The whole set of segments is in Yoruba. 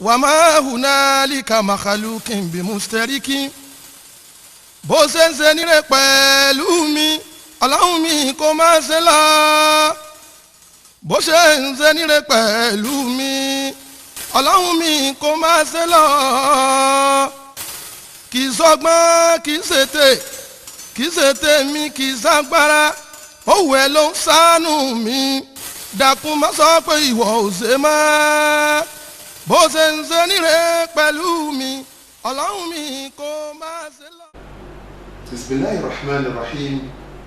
وما هنالك مخلوق بمشترك bó ṣe ń ṣe níre pẹ̀lú mi ọlọ́run mi kò má ṣe lọ bó ṣe ń ṣe níre pẹ̀lú mi ọlọ́run mi kò má ṣe lọ kì í sọgbọ́n kì í ṣètè mi kì í ṣàgbára òwú ẹ ló ń ṣàánú mi dákun má sọ pé ìwọ ò ṣe mọ́ bó ṣe ń ṣe níre pẹ̀lú mi ọlọ́run mi kò má ṣe lọ. Bismillahi rahmani rahim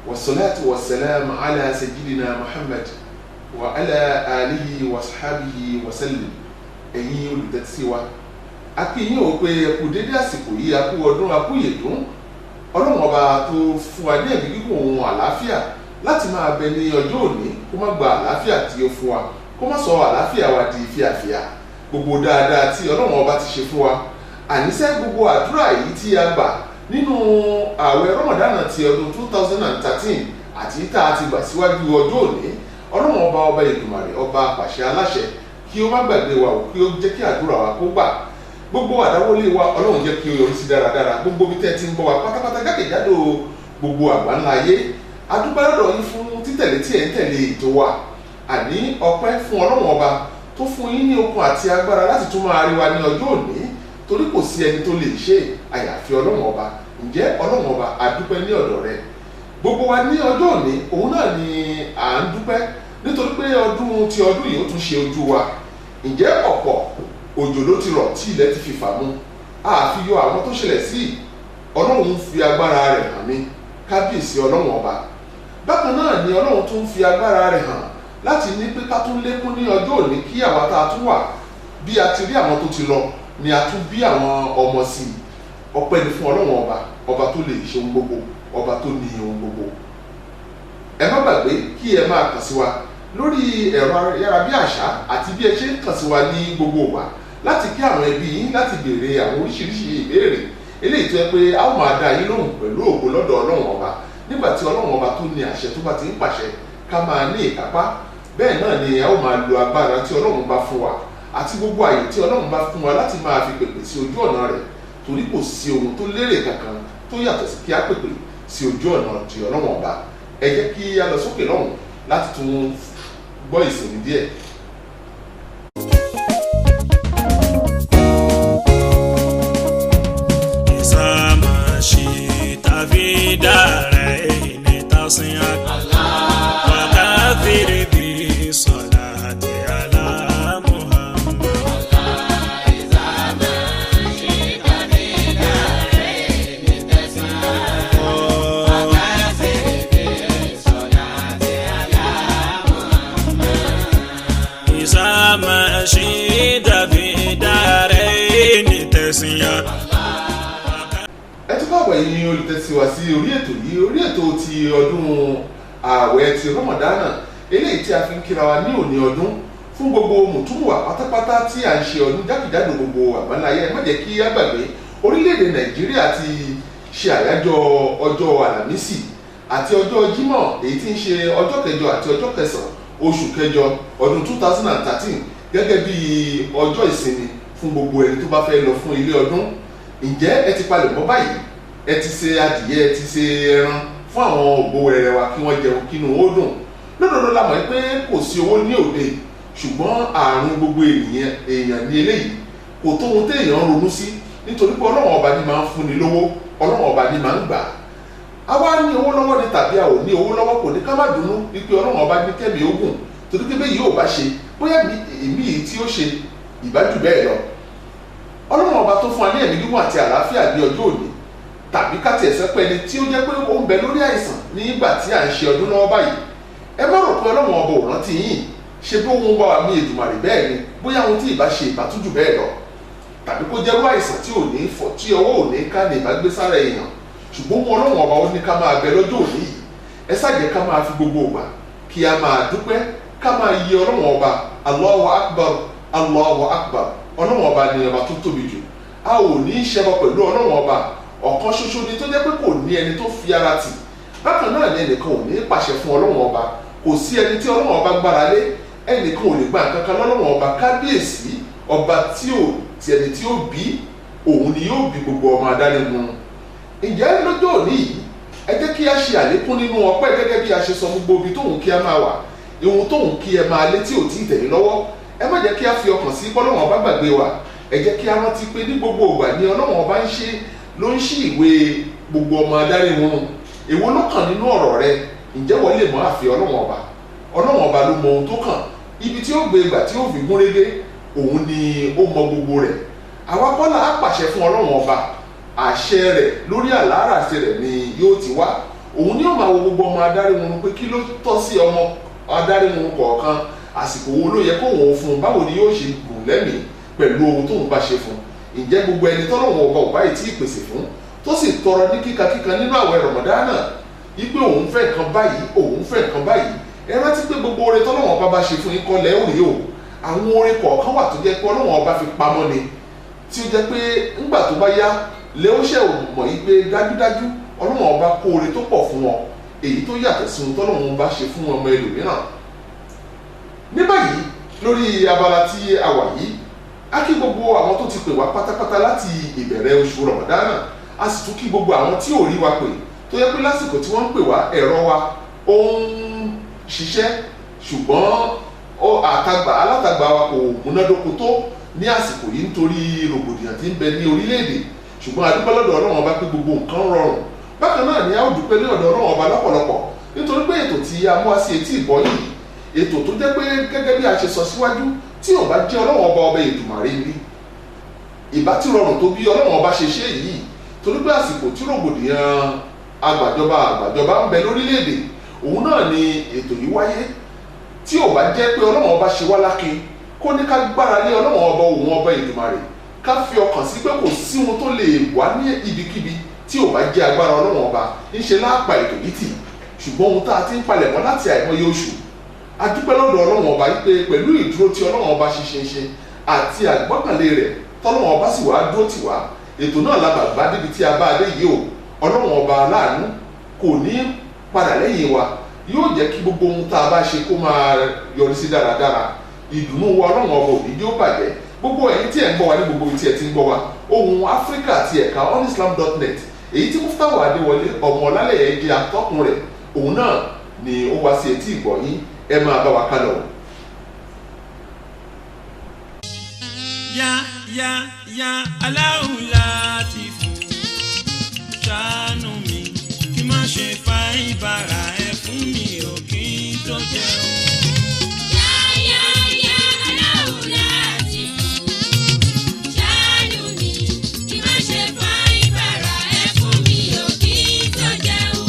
wassalatu wassalamu ala sayyidina Muhammad wa ala alihi wa sahabihi wa sallim. Ẹ̀yin olùtẹ́tí wa a kí yín ó pé ẹ kú dédé àsìkò yìí a kú ọdún a kú ìyèdún ọlọ́run ọba tó fún wa ní ẹ̀mí gígùn ohun àlàáfíà láti máa bẹ ní ọjọ́ òní kó má gba àlàáfíà tí ó fún wa kó má sọ àlàáfíà wa di fíàfíà gbogbo dáadáa tí ọlọ́run ọba ti ṣe fún wa àníṣe gbogbo àdúrà yìí tí a gbà nínú ààwẹ̀ rọmọdánà ti ọdún 2013 àti tá a ti gbà síwájú ọjọ́ òní ọlọ́run ọba Èdùmàrè ọba pàṣẹ aláṣẹ kí ó má gbàgbé wa ò kí ó jẹ́ kí àdúrà wa kó gbà gbogbo àdáwọlé wa ọlọ́run jẹ́ kí ó yọrí sí dáradára gbogbo bí tẹ́ ti ń bọ̀ wá pátápátá jákèjádò gbogbo àgbáńlá ayé adúpẹ́ lọ́dọ̀ yín fún títẹ̀lé tí ẹ̀ ń tẹ̀lé ètò wa àní ọpẹ́ fún ọlọ́run ọba tó fún yín ní okun àti agbára láti tún máa rí wa ní ọjọ́ òní torí kò sí ẹni tó lè ṣe àyàfi ọlọ́run ọba ǹjẹ́ ọlọ́run ọba adúpẹ́ ní ọ̀dọ̀ rẹ̀ gbogbo wa ní ọjọ́ òní òun náà ni à ń dúpẹ́ nítorí pé ọdún yìí ó tún ṣe ojú wa ǹjẹ́ ọ̀pọ̀ òjò ló ti rọ̀ tí ilẹ̀ ti fi fà mú àfi yọ àwọn tó ṣẹlẹ̀ sí ọlọ́run fi agbára rẹ̀ hàn ní kábíyèsí ọlọ́run ọba bákan náà ni ọlọ́run tún fi agbára rẹ̀ hàn láti ní pé ká tún lékún ní ọjọ́ òní kí àwa tá a tún wà bí a ti rí àwọn tó ti lọ ni a tún bí àwọn ọmọ sí i ọpẹ́ ni fún ọlọ́run ọba tó lè ṣe ohun gbogbo ọba tó ní ohun gbogbo ẹ má gbàgbé kí ẹ máa kàn sí wa lórí ẹ̀rọ ayárabíàṣá àti bí ẹ ṣe ń kàn sí wa ní gbogbo wa láti kí àwọn ẹbí yín láti béèrè àwọn oríṣiríṣi ìbéèrè eléyìí tó yẹ pé a ó máa dá yín lóhùn pẹ̀lú ògo lọ́dọ̀ ọlọ́run ọba nígbà tí ọlọ́run ọba tó ní àṣẹ tó bá ti ń pàṣẹ ká máa ní ìkápá bẹ́ẹ̀ náà ni a ó máa lo agbára tí ọlọ́run bá fún wa àti gbogbo àyè tí ọlọ́run bá fún wa láti máa fi pèpè sí ojú ọ̀nà rẹ̀ torí kò sí ohun tó lérè kankan tó yàtọ̀ sí kí a pèpè sí ojú ọ̀nà tí ọlọ́run ọba ẹ jẹ́ kí a lọ sókè lọ́hùn láti tún gbọ́ ìsinmi díẹ̀. Ẹ tún bá wẹ̀ yín olùtẹ̀síwá sí orí ètò yìí orí ètò ti ọdún ààwẹ̀ ti rọmọdánà eléyìí tí a fi ń kíra wa ní òní ọdún fún gbogbo mùtúmùwà pátápátá tí à ń ṣe ọdún jákèjádò gbogbo àgbáńláyé ẹ má jẹ́ kí á gbàgbé orílẹ̀-èdè Nàìjíríà ti ṣe àyájọ́ ọjọ́ àlàmísì àti ọjọ́ Jímọ̀ èyí tí ń ṣe ọjọ́ kẹjọ àti ọjọ́ kẹsàn-án oṣù kẹjọ ọdún 2013 gẹ́gẹ́ bí ọjọ́ ìsinmi fún gbogbo ẹni tó bá fẹ́ lọ fún ilé ọdún ǹjẹ́ ẹ ti palẹ̀ mọ́ báyìí ẹ ti ṣe adìyẹ ẹ ti ṣe ẹran fún àwọn ògbówẹrẹ wa kí wọ́n jẹun kínú ó dùn lódodo la mọ̀ pé kò sí owó ní òde ṣùgbọ́n àrùn gbogbo èèyàn ní eléyìí kò tó ohun téèyàn ń ronú sí nítorí pé ọlọ́run ọba ni máa ń fúnni lówó ọlọ́run ọba ni máa ń gbà á wá ní owó lọ́wọ́ ní tàbí a ò ní owó lọ́wọ́ kò ní ká má dùnnú wípé ọlọ́run ọba ní kẹ́mi ogun torí pé bẹ́ẹ̀ yóò bá ṣe bóyá èmi yìí tí ó ṣe ìbájú bẹ́ẹ̀ lọ ọlọ́run ọba tó fún wa ní ẹ̀mí gígùn àti àlàáfíà ní ọjọ́ òní tàbí ká tiẹ̀ sẹ́pẹ́ ẹni tí ó jẹ́ pé ó ń bẹ lórí àìsàn nígbà tí à ń ṣe ọdún lọ́wọ́ báyìí ẹ má rò pé ọlọ́run ọba ò rántí yín ṣe bí òun bá wa mí Èdùmàrè bẹ́ẹ̀ ni bóyá ohun tí ìbá ṣe ìbátújù bẹ́ẹ̀ lọ tàbí kó jẹ́rú àìsàn tí ò ní fọ tí ọwọ́ ò ní ká lè bá gbé sára èèyàn ṣùgbọ́n wọn ọlọ́run ọba ó ní ká máa bẹ lọ́jọ́ òní yìí ẹ ṣàjẹ́ ká máa fi gbogbo ògbà kí a máa dúpẹ́ ká máa yí ọlọ́run ọba Allahu Akbar Allahu Akbar ọlọ́run ọba ni ọba tó tóbi jù a ò ní í ṣẹbọ pẹ̀lú ọlọ́run ọba ọ̀kan ṣoṣo ni tó jẹ́ pé kò ní ẹni tó fi ara tì bákan náà ni ẹnìkan ò ní pàṣẹ fún ọlọ́run ọba kò sí ẹni tí ọlọ́run ọba gbára lé ẹnìkan ò lè gba nǹkan kan lọ́lọ́run ọba kábíyèsí ọba tí ẹni tí ó bí òun ni yóò bí gbogbo ọmọ adarí wọn. Ǹjẹ́ lọ́jọ́ òní yìí ẹ jẹ́ kí a ṣe àlékún nínú ọpẹ́ gẹ́gẹ́ bí a ṣe sọ gbogbo ibi tóun kí a máa wà, ìhun tóun kí ẹ máa létí ò tí ì tẹ̀yìn lọ́wọ́. Ẹ má jẹ́ kí a fi ọkàn sí pọ́lọ́wọ́n ọba gbàgbé wa, ẹ jẹ́ kí a rántí pé ní gbogbo ìgbà ni ọlọ́wọ́n ọba ló ń ṣí ìwé gbogbo ọmọ adarí wọn. Èwo ló kàn nínú ọ̀rọ̀ rẹ? Ǹjẹ́ wọ́n lè mọ àfi ọlọ́wọ́n ọba ló mọ ohun tó kàn, ibi tí ó gbé ìgbà tí ó fi gún régé òun ni ó mọ gbogbo rẹ̀. Àwa kọ́lá á pàṣẹ fún ọlọ́wọ́n ọba, àṣẹ rẹ̀ lórí àláràṣẹ rẹ̀ ni yóò ti wá. Òun ni ó máa wo gbogbo ọmọ adarí wọn pé kí ló tọ́ sí ọmọ adarí wọn kọ̀ọ̀kan, àsìkò wo ló yẹ kó wọn fún un, báwo ni yóò ṣe gùn lẹ́mìí pẹ̀lú ohun tóun bá ṣe fún un. Ǹjẹ́ gbogbo ẹni tọ́lọ́wọ́n ọba ò báyìí tí ì pèsè fún tó sì tọrọ ní kíkankíkan nínú àwẹ̀ Ramadan wípé òun fẹ́ nǹkan báyìí, ẹ rántí pé gbogbo oore tọ́lọ́wọ́n ọba bá ṣe fún yín kọ́ lẹ́wọ̀n yìí o. Àwọn oore kọ̀ọ̀kan wà tó jẹ́ pé ọlọ́wọ́n ọba fi pamọ́ ni, tí ó jẹ́ pé ńgbà tó bá yá lẹ́wọ́ṣẹ́ ò mọ̀ yí pé dájúdájú ọlọ́wọ́n ọba kó oore tó pọ̀ fún wọn, èyí tó yàtọ̀ sí ohun tọ́lọ́wọ́n ọba ṣe fún ọmọ ẹlòmíràn. Ní báyìí lórí abala tí a wà yìí, a kí gbogbo àwọn tó ti pè wá pátápátá láti ìbẹ̀rẹ̀ oṣù Ramadan, a sì tún kí gbogbo àwọn tí ò rí wa pè tó yẹ pé lásìkò tí wọ́n ń pè wá ẹ̀rọ wa ó ń ṣiṣẹ́ ṣùgbọ́n alátagbà wa kò múnádóko tó ní àsìkò yìí nítorí rògbòdìyàn tí ń bẹ ní orílẹ̀-èdè. Ṣùgbọ́n a dúpẹ́ lọ́dọ̀ Ọlọ́run ọba pé gbogbo nǹkan rọrùn. Bákan náà ni a ó dúpẹ́ ní ọ̀dọ̀ Ọlọ́run ọba lọ́pọ̀lọpọ̀ nítorí pé ètò tí a mú wá sí etí ìgbọ́ yìí, ètò tó jẹ́ pé gẹ́gẹ́ bí a ṣe sọ síwájú, tí ò bá jẹ́ Ọlọ́run ọba Èdùmàrè ni ìbá tí rọrùn tó bí Ọlọ́run ọba ṣe ṣe yìí, torí pé àsìkò tí rògbòdìyàn àgbàjọba ń bẹ lórílẹ̀-èdè, òun náà ni ètò yìí wáyé. Tí ò bá jẹ́ pé Ọlọ́run ọba ṣe wá lákin kó ní ká gbára lé Ọlọ́run ọba òun ọba Èdùmàrè, ká fi ọkàn sí pé kò sí ohun tó lè wá ní ibikíbi tí ò bá jẹ́ agbára Ọlọ́run ọba, ńṣe láàpá ètò yìí tì. Ṣùgbọ́n ohun tá a ti ń palẹ̀mọ́ láti àìmọye oṣù, a dúpẹ́ lọ́dọ̀ Ọlọ́run ọba yìí pé pẹ̀lú ìdúró tí Ọlọ́run ọba ṣe àti àgbọ́kànlé rẹ̀ tọ́lọ́run ọba sì wá dúró tì wá, ètò náà lábàgbà débi tí a bá dé yìí o. Ọlọ́run ọba aláàánú kò ní padà lẹ́yìn wa, yóò jẹ́ kí gbogbo ohun tá a bá ṣe kó máa yọrí sí dáradára. Ìdùnnú wa Ọlọ́run ọba òní yóò bàjẹ́. Gbogbo ẹ̀yin tí ẹ̀ ń gbọ́ wa ní gbogbo tí ẹ ti ń gbọ́ wa, Ohùn Áfíríkà àti ẹ̀ka onislam.net, èyí tí Muftawa Adéwọlé ọmọ ọlálẹ̀ jẹ́ atọ́kùn rẹ̀, òun náà ni ó wá sí etí ìgbọ́ yín. Ẹ máa bá wa ká lọ. Ya Allahu Latifu, ṣàánú mi kí má ṣe fa ìbára ẹ fún mi ò kí n tó jẹun. Ya Allahu Latifu, ṣàánú mi kí má ṣe fa ìbára ẹ fún mi ò kí n tó jẹun.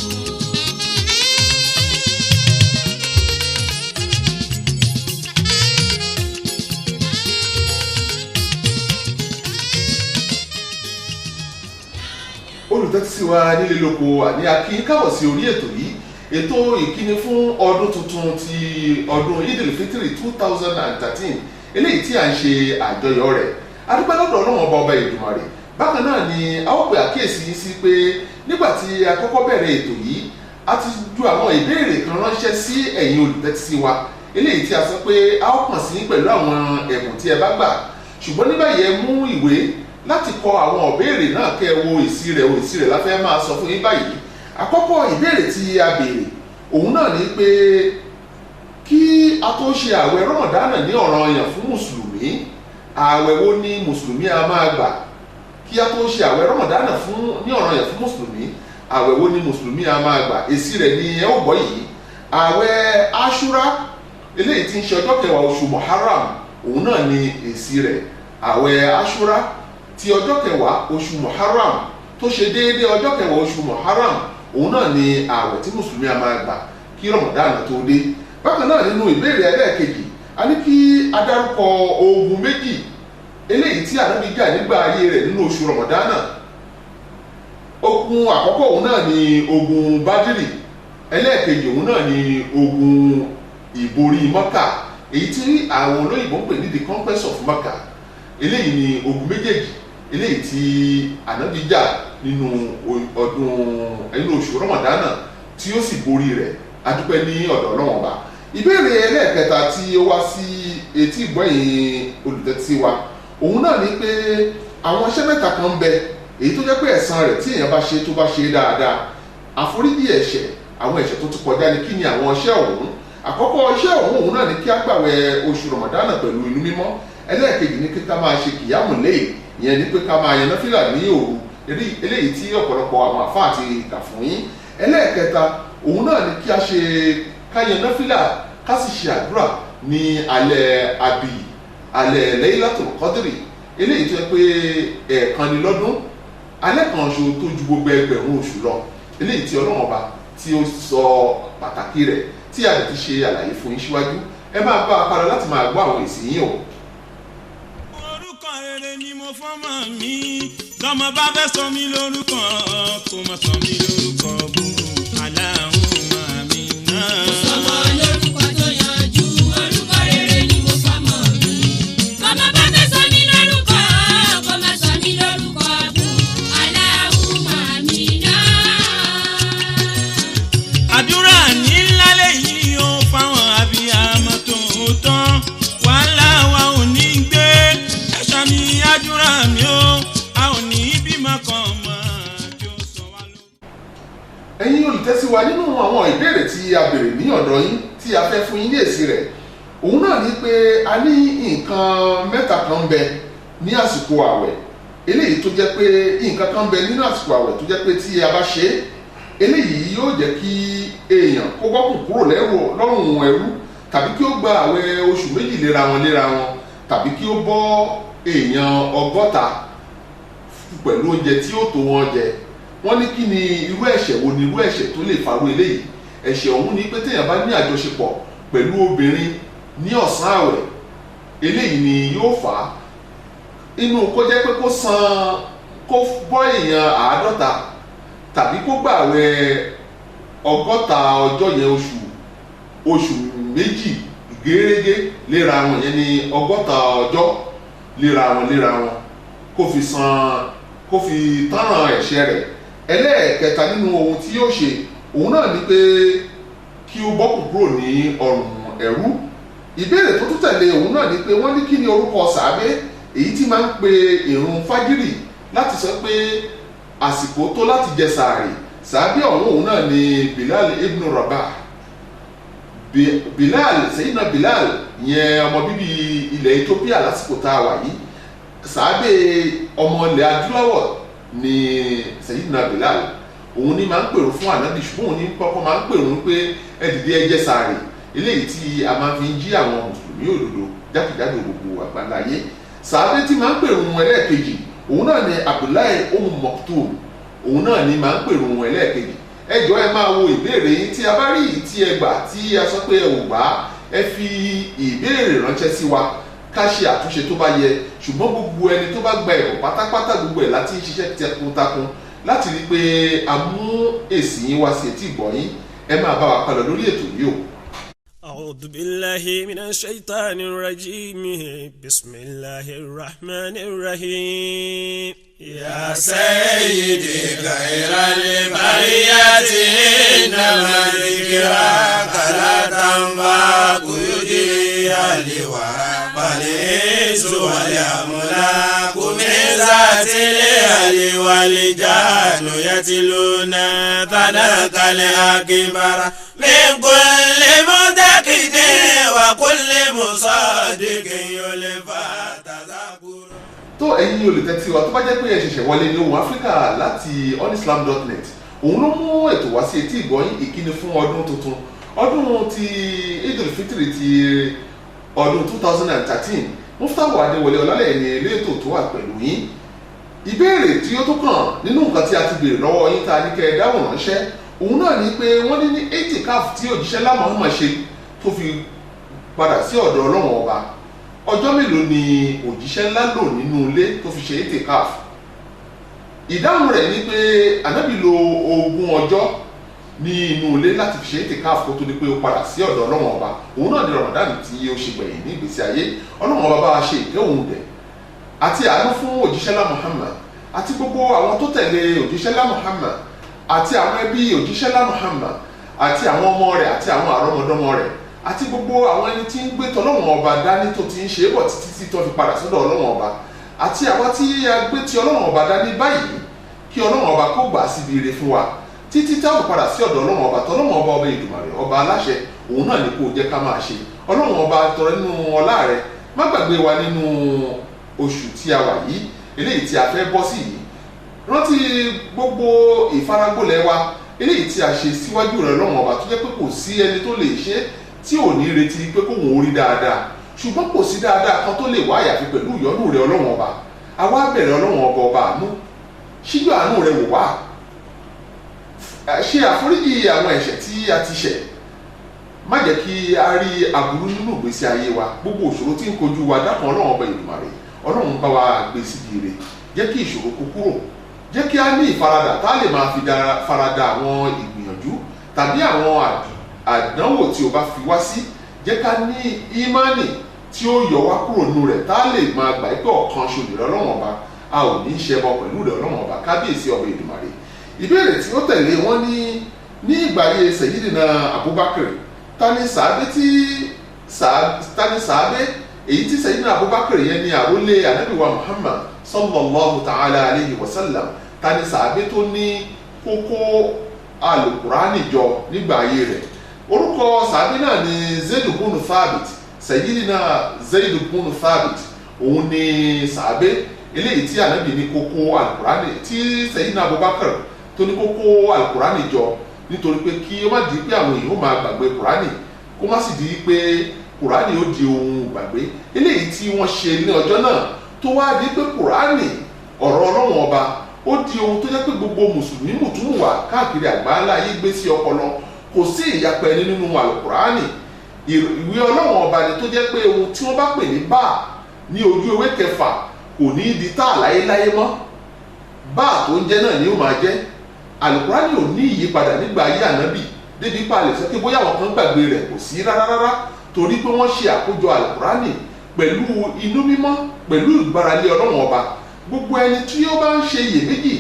Olùtẹ́tísí wa nílé lóko àní akí káwọ̀ sí orí ètò yìí, ètò ìkíni fún ọdún tuntun ti ọdún Idil Fitri 2013, eléyìí tí a ń ṣe àjọyọ̀ rẹ̀. A dúpẹ́ lọ́dọ̀ Ọlọ́run ọba Èdùmàrè. Bákan náà ni a ó pe àkíyèsí sí pé nígbà tí a kọ́kọ́ bẹ̀rẹ̀ ètò yìí, a ti ju àwọn ìbéèrè kan ránṣẹ́ sí ẹ̀yin olùtẹ́tísí wa, eléyìí tí a sọ pé a ó kàn sí pẹ̀lú àwọn ẹ̀bùn tí ẹ bá gbà. Ṣùgbọ́n ní báyìí ẹ mú ìwé láti kọ àwọn ìbéèrè náà kẹ́ wo èsì rẹ̀ la fẹ́ máa sọ fún yín báyìí. Àkọ́kọ́ ìbéèrè tí a béèrè òun náà ni pé kí a tó ṣe àwẹ̀ Ramadan ní ọ̀ranyàn fún mùsùlùmí, àwẹ̀ wo ni mùsùlùmí a máa gbà? Kí a tó ṣe àwẹ̀ Ramadan ní ọ̀ranyàn fún mùsùlùmí, àwẹ̀ wo ni mùsùlùmí a máa gbà? Èsì rẹ̀ ni ẹ ó gbọ́ yìí. Àwẹ̀ Ashura eléyìí tí ń ṣe ọjọ́ kẹwàá oṣù Muharram, òun náà ni èsì rẹ̀. Àwẹ̀ Ashura ti ọjọ́ kẹwàá oṣù Muharram tó ṣe déédé ọjọ́ kẹwàá oṣù Muharram, òun náà ni ààwẹ̀ tí mùsùlùmí a máa gbà kí Ramadan tó dé. Bákan náà nínú ìbéèrè ẹlẹ́ẹ̀kejì, a ní kí a dárúkọ ogun méjì eléyìí tí Ànábì jà nígbà ayé rẹ̀ nínú oṣù Ramadan. Ogun àkọ́kọ́ òun náà ni ogun Badiri, ẹlẹ́ẹ̀kejì òun náà ni ogun ìborí Mọ́kà, èyí tí àwọn olóyìnbó ń pè ní the conquest of Mecca. Eléyìí ni ogun méjèèjì eléyìí tí Ànábì jà nínú oṣù Ramadan tí ó sì borí rẹ̀. A dúpẹ́ ní ọ̀dọ̀ Ọlọ́run ọba. Ìbéèrè ẹlẹ́ẹ̀kẹta tí ó wá sí etí ìgbọ́yìn olùtẹ́tísí wa, òun náà ni pé àwọn iṣẹ́ mẹ́ta kan ń bẹ èyí tó jẹ́ pé ẹ̀san rẹ̀ tí èèyàn bá ṣe tó bá ṣe dáadáa àforíjì ẹ̀ṣẹ̀ àwọn ẹ̀ṣẹ̀ tó ti kọjá ni kí ni àwọn iṣẹ́ ọ̀hún àkọ́kọ́ iṣẹ́ ọ̀hún òun náà ni kí á gbààwẹ̀ oṣù Ramadan pẹ̀lú inú mímọ́ ẹlẹ́ẹ̀kejì ni kí ká máa ṣe kìyàmù lẹ́yìn ìyẹn ni pé ká máa yan náfìlà ní òru eléyìí tí ọ̀pọ̀lọpọ̀ àwọn àfáà ti kà fún yín ẹlẹ́ẹ̀kẹta òun náà ni kí á ṣe ká yan náfìlà ká sì ṣe àdúrà ní alẹ́ àbí alẹ́ Laylatul Qadri eléyìí tó yẹ pé ẹ̀ẹ̀kan ni lọ́dún alẹ́ kan ṣo tó ju gbogbo ẹgbẹ̀rún oṣù lọ eléyìí tí Ọlọ́run ọba tí ó sọ pàtàkì rẹ̀ tí a lè ti ṣe àlàyé fún yín síwájú ẹ máa bá a padà láti máa gbọ́ àwọn èsì yín o. orúkọ rere ni mo fọ́mọ mi tọmọ bá fẹ́ sọ mí lórúkọ kó má sọ mí lórúkọ burú Allahumma amina. mo sọmọ lórúkọ tó yanjú orúkọ rere ni mo fọ́mọ mi tọmọ bá fẹ́ sọ mí lórúkọ kó má sọ mí lórúkọ burú Allahumma amina. àdúrà ní ńlá lẹ́yìn ó fáwọn abiyamọ tòótọ́ wàhálà wa ò ní gbé ẹ̀ṣọ́ mi àdúrà mi ó a ò ní bímọ kan mọ́ tí ó sọ wá lọ. ẹ̀yin olùtẹ́síwa nínú àwọn ìbéèrè tí a béèrè ní ọ̀dọ̀ yín tí a fẹ́ fún yín ní èsì rẹ̀ òun náà ni pé a ní nǹkan mẹ́ta kan bẹ ní àsìkò àwẹ̀ eléyìí tó jẹ́ pé nǹkan kan bẹ nínú àsìkò àwẹ̀ tó jẹ́ pé tí a bá ṣe é eléyìí yóò jẹ́ kí èèyàn kó bọ́kùn kúrò lọ́rùn ẹrú tàbí kí ó gba àwẹ̀ oṣù méjì léra wọn tàbí kí ó bọ́ èèyàn 100 pẹ̀lú oúnjẹ tí ó tó wọn jẹ wọ́n ní kí ni irú ẹ̀ṣẹ̀ wo ni irú ẹ̀ṣẹ̀ tó lè farú eléyìí ẹ̀ṣẹ̀ ọ̀hún ni pé téèyàn bá ní àjọṣepọ̀ pẹ̀lú obìnrin ní ọ̀sán àwẹ̀ eléyìí ni yóò fà á inú kó jẹ́ pé kó bọ́ èèyàn 50 tàbí kó gbààwẹ̀ 100 ọjọ́ yẹn oṣù méjì gẹ́rẹ́gẹ́ léra wọn yẹn ní 100 ọjọ́ léra wọn kó fi tánràn ẹ̀ṣẹ̀ rẹ̀ ẹlẹ́ẹ̀kẹta nínú ohun tí yóò ṣe òun náà ni pé kí ó bọ́kù kúrò ní ọrùn ẹrú ìbéèrè tó tún tẹ̀lé òun náà ni pé wọ́n ní kí ni orúkọ sàábé èyí tí máa ń pe ìrun fájírì láti sọ pé àsìkò tó láti jẹ sàárì sàábé ọ̀hún òun náà ni Bilal ibn Rabah Sayyidina Bilal yẹn ọmọ bíbí ilẹ̀ Ethiopia lásìkò tá a wà yìí sàábé ọmọ ilẹ̀ adúláwọ̀ ni Sayyidina Bilal òun ni máa ń pèrò fún ànábì ṣùgbọ́n òun ní kọ́kọ́ máa ń pèrò pé ẹ dìde ẹ jẹ sàárì eléyìí tí a máa fi ń jí àwọn mùsùlùmí òdodo jákèjádò gbogbo àgbáláyé sàábé tí máa ń pèrò ẹlẹ́ẹ̀kejì òun náà ni Abdullahi Maktum òun náà ni máa ń pèrò ẹlẹ́ẹ̀kejì ẹ jọ̀ọ́ ẹ máa wo ìbéèrè yín tí a bá rí tí ẹ gbà tí a sọ pé ẹ ò gbà ẹ fi ìbéèrè ránṣẹ́ sí wa ká ṣe àtúnṣe tó bá yẹ ṣùgbọ́n gbogbo ẹni tó bá gba ẹ̀rọ pátápátá gbogbo ẹ̀ láti ṣiṣẹ́ takuntakun láti rí pé a mú èsì yín wá sí etí ìgbọ́ yín ẹ máa bá wa padà lórí ètò yìí o. أعوذ بالله من الشيطان الرجيم بسم الله الرحمن الرحيم يا سيدي خير البرية إنما ذكرك لا تنفع يجري الورى والإنس والأملاك من ذات الأهل والجان يتلون ثناك الأكبر من كل متقد وكل مصادق يلفى تذكر. tó ẹ̀yin olùtẹ́tí wa tó bá jẹ́ pé ẹ ṣẹ̀ṣẹ̀ wọlé ní Ohùn Áfíríkà láti onislam.net òun ló mú ètò wá sí etí ìgbọ́yín ìkíni fún ọdún tuntun ọdún ti Eidul Fitri ti ọdún 2013 Muftahu Adéwọlé Ọlálẹ́yẹ ní ilé ètò tó wà pẹ̀lú yín ìbéèrè tí ó tó kàn nínú nǹkan tí a ti béèrè lọ́wọ́ yín tá a ní kẹ́ ẹ dáhùn ránṣẹ́ òun náà ni pé wọ́n ní itikaf tí òjíṣẹ́ ńlá Muhammad ṣe tó fi padà sí ọ̀dọ̀ Ọlọ́run ọba ọjọ́ mélòó ni òjíṣẹ́ ńlá lò nínú ilé tó fi ṣe itikaf ìdáhùn rẹ̀ ni pé ànábì lò 20 ọjọ́ ní inú ilé láti fi ṣe itikaf kó tó di pé ó padà sí ọ̀dọ̀ Ọlọ́run ọba òun náà ni Ramadan tí ó ṣe gbẹ̀yìn ní ìgbésí ayé Ọlọ́run ọba bá a ṣe ìkẹ́ òun dẹ̀ àti àánú fún òjíṣẹ́ ńlá Muhammad àti gbogbo àwọn tó tẹ̀lé òjíṣẹ́ ńlá Muhammad àti àwọn ẹbí òjíṣẹ́ ńlá Muhammad àti àwọn ọmọ rẹ̀ àti àwọn àrọ́mọdọ́mọ rẹ̀ àti gbogbo àwọn ẹni tí ń gbé tọlọ́run ọba dání tó ti ń ṣe é bọ̀ títí tí tó fi padà sọ́dọ̀ ọlọ́run ọba àti àwa tí a gbé ti ọlọ́run ọba dání báyìí kí ọlọ́run ọba kó gbà síbi ire fún wa títí tá a padà sí ọ̀dọ̀ ọlọ́run ọba tọlọ́run ọba ọba Èdùmàrè ọba aláṣẹ òun náà ni kò jẹ́ ká máa ṣe ọlọ́run ọba tọrọ nínú ọlá rẹ̀ má gbàgbé wa nínú oṣù tí a wà yìí eléyìí tí a fẹ́ bọ́ sí yìí rántí gbogbo ìfaragbólẹ̀ wa eléyìí tí a ṣe síwájú rẹ̀ ọlọ́run ọba tó jẹ́ pé kò sí ẹni tó lè ṣe tí ò ní retí pé kóhun ó rí dáadáa ṣùgbọ́n kò sí dáadáa kan tó lè wá àyàfi pẹ̀lú ìyọ́nú rẹ̀ ọlọ́run ọba àwa bẹ̀rẹ̀ ọlọ́run ọba ọba àánú ṣíjú àánú rẹ̀ wò wá ṣe àforíjì àwọn ẹ̀ṣẹ̀ tí a ti ṣẹ̀ má jẹ́ kí a rí aburú nínú ìgbésí ayé wa gbogbo ìṣòro tí ń kojú wa dákan ọlọ́run ọba Èdùmàrè ọlọ́run bá wa gbé síbi ire jẹ́ kí ìṣòro kó kúrò jẹ́ kí a ní ìfaradà tá a lè máa fi farada àwọn ìgbìyànjú tàbí àwọn àdánwò tí o bá fi wá sí jẹ́ ká ní ìmánì tí ó yọ wá kúrò nínú rẹ̀ tá a lè máa gbà pé ọ̀kan ṣoṣo rẹ̀ ọlọ́run ọba a ò ní í ṣẹbọ pẹ̀lú rẹ̀ ọlọ́run ọba kábíyèsí ọba Èdùmàrè ìbéèrè tí ó tẹ̀lé wọn ní ìgbà ayé Sayyidina Abubakar tani sàábé èyí tí Sayyidina Abubakar yẹn ní àrólé anabiwa Muhammad sallallahu ta'ala alayhi wa sallam tani sàábé tó ní kókó alukurani jọ nígbà ayé rẹ̀ orúkọ sàábé náà ni Zaid ibn Thabit Sayyidina Zaid ibn Thabit òun ni sàábé eléyìí tí anabi ní kókó alukurani tí Sayyidina Abubakar tó ní kókó alukurani jọ nítorí pé kí ó má di pé àwọn èèyàn ó máa gbàgbé kurani kó má sì di pé kurani ó di ohun gbàgbé eléyìí tí wọ́n ṣe ní ọjọ́ náà tó wá di pé kurani ọ̀rọ̀ ọlọ́run ọba ó di ohun tó jẹ́ pé gbogbo mùsùlùmí mùtúmùwà káàkiri àgbáńlá ayé gbé sí ọpọlọ kò sí ìyapa ẹni nínú àlùkùránì ìwé ọlọ́run ọba ni tó jẹ́ pé ohun tí wọ́n bá pè ní báà ní ojú ewé kẹfà kò ní di tá láyéláyé mọ́ báà tó ń jẹ́ náà ni ó máa jẹ́ àlùkùránì ò ní ìyípadà nígbà ayé ànábì débi pa lè sọ pé bóyá àwọn kan gbàgbé rẹ̀ kò sí rárá torí pé wọ́n ṣe àkójọ àlùkùránì pẹ̀lú inú mímọ́ pẹ̀lú ìgbáralé ọlọ́run ọba gbogbo ẹni tí ó bá ń ṣe iyèméjì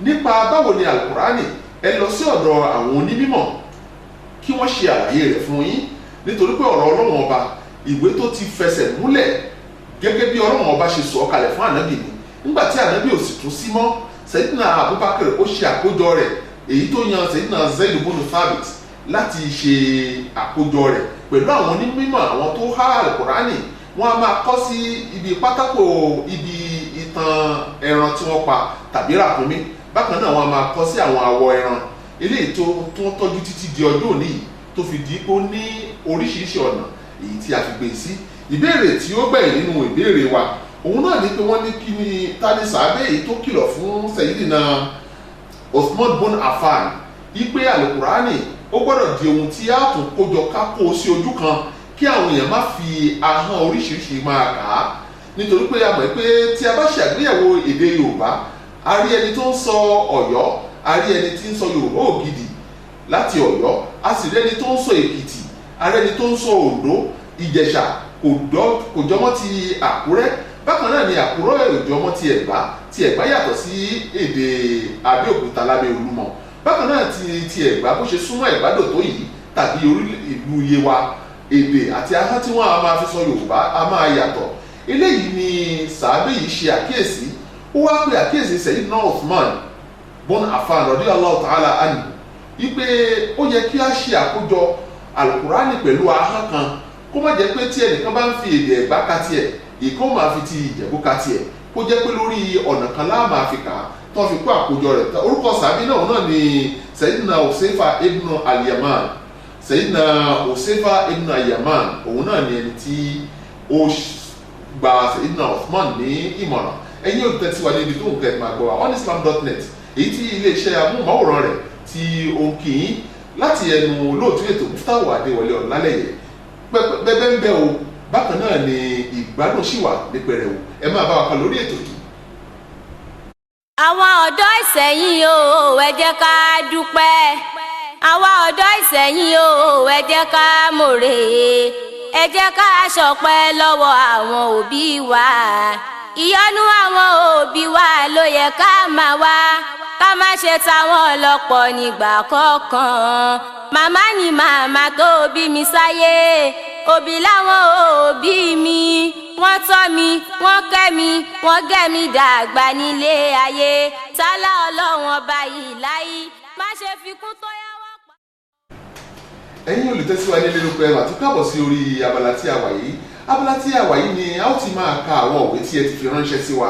nípa báwo ni àlùkùránì ẹ lọ sí ọ̀dọ̀ àwọn onímọ̀ kí wọ́n ṣe àlàyé rẹ̀ fún yín nítorí pé ọ̀rọ̀ ọlọ́run ọba ìwé tó ti fẹsẹ̀ múlẹ̀ gẹ́gẹ́ bí ọlọ́run ọba ṣe sọ kalẹ̀ fún ànábì ni nígbà tí ànábì ò sì tún sí mọ́ Sayyidina Abubakar ó ṣe àkójọ rẹ̀ èyí tó yan Sayyidina Zaid ibn Thabit láti ṣe àkójọ rẹ̀ pẹ̀lú àwọn onímọ̀ àwọn tó há àlùkùránì wọ́n á máa kọ sí ibi pátákó ibi ìtàn ẹran tí wọ́n pa tàbí ràkúnmí bákan náà wọ́n á máa kọ sí àwọn awọ ẹran eléyìí tó wọ́n tọ́jú títí di ọjọ́ òní yìí tó fi di pé ó ní oríṣiríṣi ọ̀nà èyí tí a fi gbé sí ìbéèrè tí ó gbẹ̀yìn nínú ìbéèrè wa òun náà ní pé wọ́n ní kí ni tani sàábé èyí tó kìlọ̀ fún Sayyidina Uthman ibn Affan ipe àlùkùránì ó gbọ́dọ̀ di ohun tí a tún kójọ ká kó sí ojú kan kí àwọn èèyàn má fi ahọ́n oríṣiríṣi máa kà á nítorí pé a mọ̀ pé tí a bá ṣàgbéyẹ̀wò èdè Yorùbá a rí ẹni tó ń sọ Ọ̀yọ́ a rí ẹni tí ń sọ Yorùbá Ògidì láti Ọ̀yọ́ a sì rí ẹni tó ń sọ Èkìtì a rí ẹni tó ń sọ Oǹdó Ìjẹ̀ṣà kò jọmọ́ ti Àkúrẹ́ bákan náà ni Àkúrẹ́ ò jọmọ́ ti Ẹ̀gbá yàtọ̀ sí èdè Abẹ́òkúta lábẹ́ Olúmọ bákan náà ti Ẹ̀gbá bó ṣe súnmọ́ Ẹ̀gbádò tó yìí tàbí orí ìlú Yewa èdè àti ahọ́n tí wọ́n á máa fi sọ Yorùbá á máa yàtọ̀ eléyìí ni sàábé yìí ṣe àkíyèsí ó wá pé àkíyèsí Sayyidina Uthman ibn Affan radiyallahu ta'ala anhu wípé ó yẹ kí a ṣe àkójọ alukurani pẹ̀lú ahọ́n kan kó má jẹ́ pé tí ẹnìkan bá ń fi èdè Ẹ̀gbá ka tiẹ̀ ìkó máa fi ti Ìjẹ̀bú ka tiẹ̀ kó jẹ́ pé lórí ọ̀nà kan láà máa fi kà á tó fi kó àkójọ rẹ̀ orúkọ sàábé náà ni Sayyidina Huzaifa ibn al-Yaman Sayyidina Huzaifa ibn al-Yaman òun náà ni ẹni tí ó gba Sayyidina Uthman ní ìmọ̀ràn ẹ̀yin olùtẹ́tíwá ní ibi tó ń kẹ́ máa gbọ́ wa onislam.net èyí tí iléeṣẹ́ amóhùnmáwòrán rẹ̀ tí ó ń kì í láti ẹnu olóòtú ètò Muftahu Adéwọlé Ọ̀làlẹ́yẹ bẹ́ẹ̀ ń bẹ́ o bákan náà ni ìgbádùn ṣì wà ní pẹrẹwu ẹ máa bá wa kan lórí ètò yìí. àwọn ọ̀dọ́ Ìsẹ̀yìn o ẹ jẹ́ ká dúpẹ́ àwa ọ̀dọ́ Ìsẹ̀yìn o ẹ jẹ́ ká mòrè ẹ jẹ́ ká ṣọpẹ́ lọ́wọ́ àwọn òbí wa ìyọ́nú àwọn òbí wa ló yẹ ká máa wá ká má ṣe táwọn ọlọ́pọ̀ nígbà kọ̀ọ̀kan. màmá ni màmá tó bí mi sáyé, òbí láwọn òbí mi, wọ́n tọ́ mi, wọ́n kẹ́ mi, wọ́n gẹ́ mi dàgbà nílé ayé. tálá ọlọ́run ọba yìí láyé má ṣe fi kún tó yá wá pa. ẹ̀yin olùtẹ́síwájú nínú pé ẹ máa tún káàbọ̀ sí orí abala tí a wà yìí. abala tí a wà yìí ni a ó ti máa ka àwọn òwe tí ẹ ti fi ránṣẹ́ sí wa.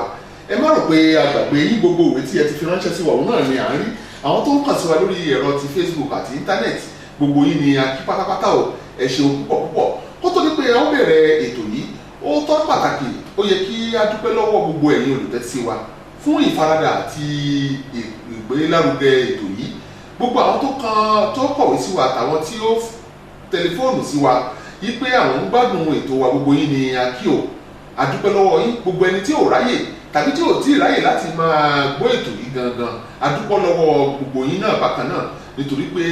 ẹ má rò pé a gbàgbé yín, gbogbo òwe tí ẹ ti fi ránṣẹ́ sí wa òun náà ni à ń rí. àwọn tó ń kàn sí wa lórí ẹ̀rọ ti Facebook àti íńtánẹ́ẹ̀tì, gbogbo yín ni a kí pátápátá o. ẹ ṣeun púpọ̀ púpọ̀. kó tó ní pé a ó bẹ̀rẹ̀ ètò yìí, ó tọ́ pàtàkì, ó yẹ kí a dúpẹ́ lọ́wọ́ gbogbo ẹ̀yin olùtẹ́sí wa fún ìfaradà àti ìgbélárugẹ ètò yìí. gbogbo àwọn tó kọ̀wé sí wa àtàwọn tí ó tẹlifóònù sí wa yí pé àwọn ń gbádùn ètò wa, gbogbo yín ni a kí o. a dúpẹ́ lọ́wọ́ yín. gbogbo ẹni tí ò ráyè tàbí tí ò tí ì ráyè láti máa gbọ́ ètò yìí gangan, a dúpẹ́ lọ́wọ́ gbogbo yín náà bákan náà, nítorí pé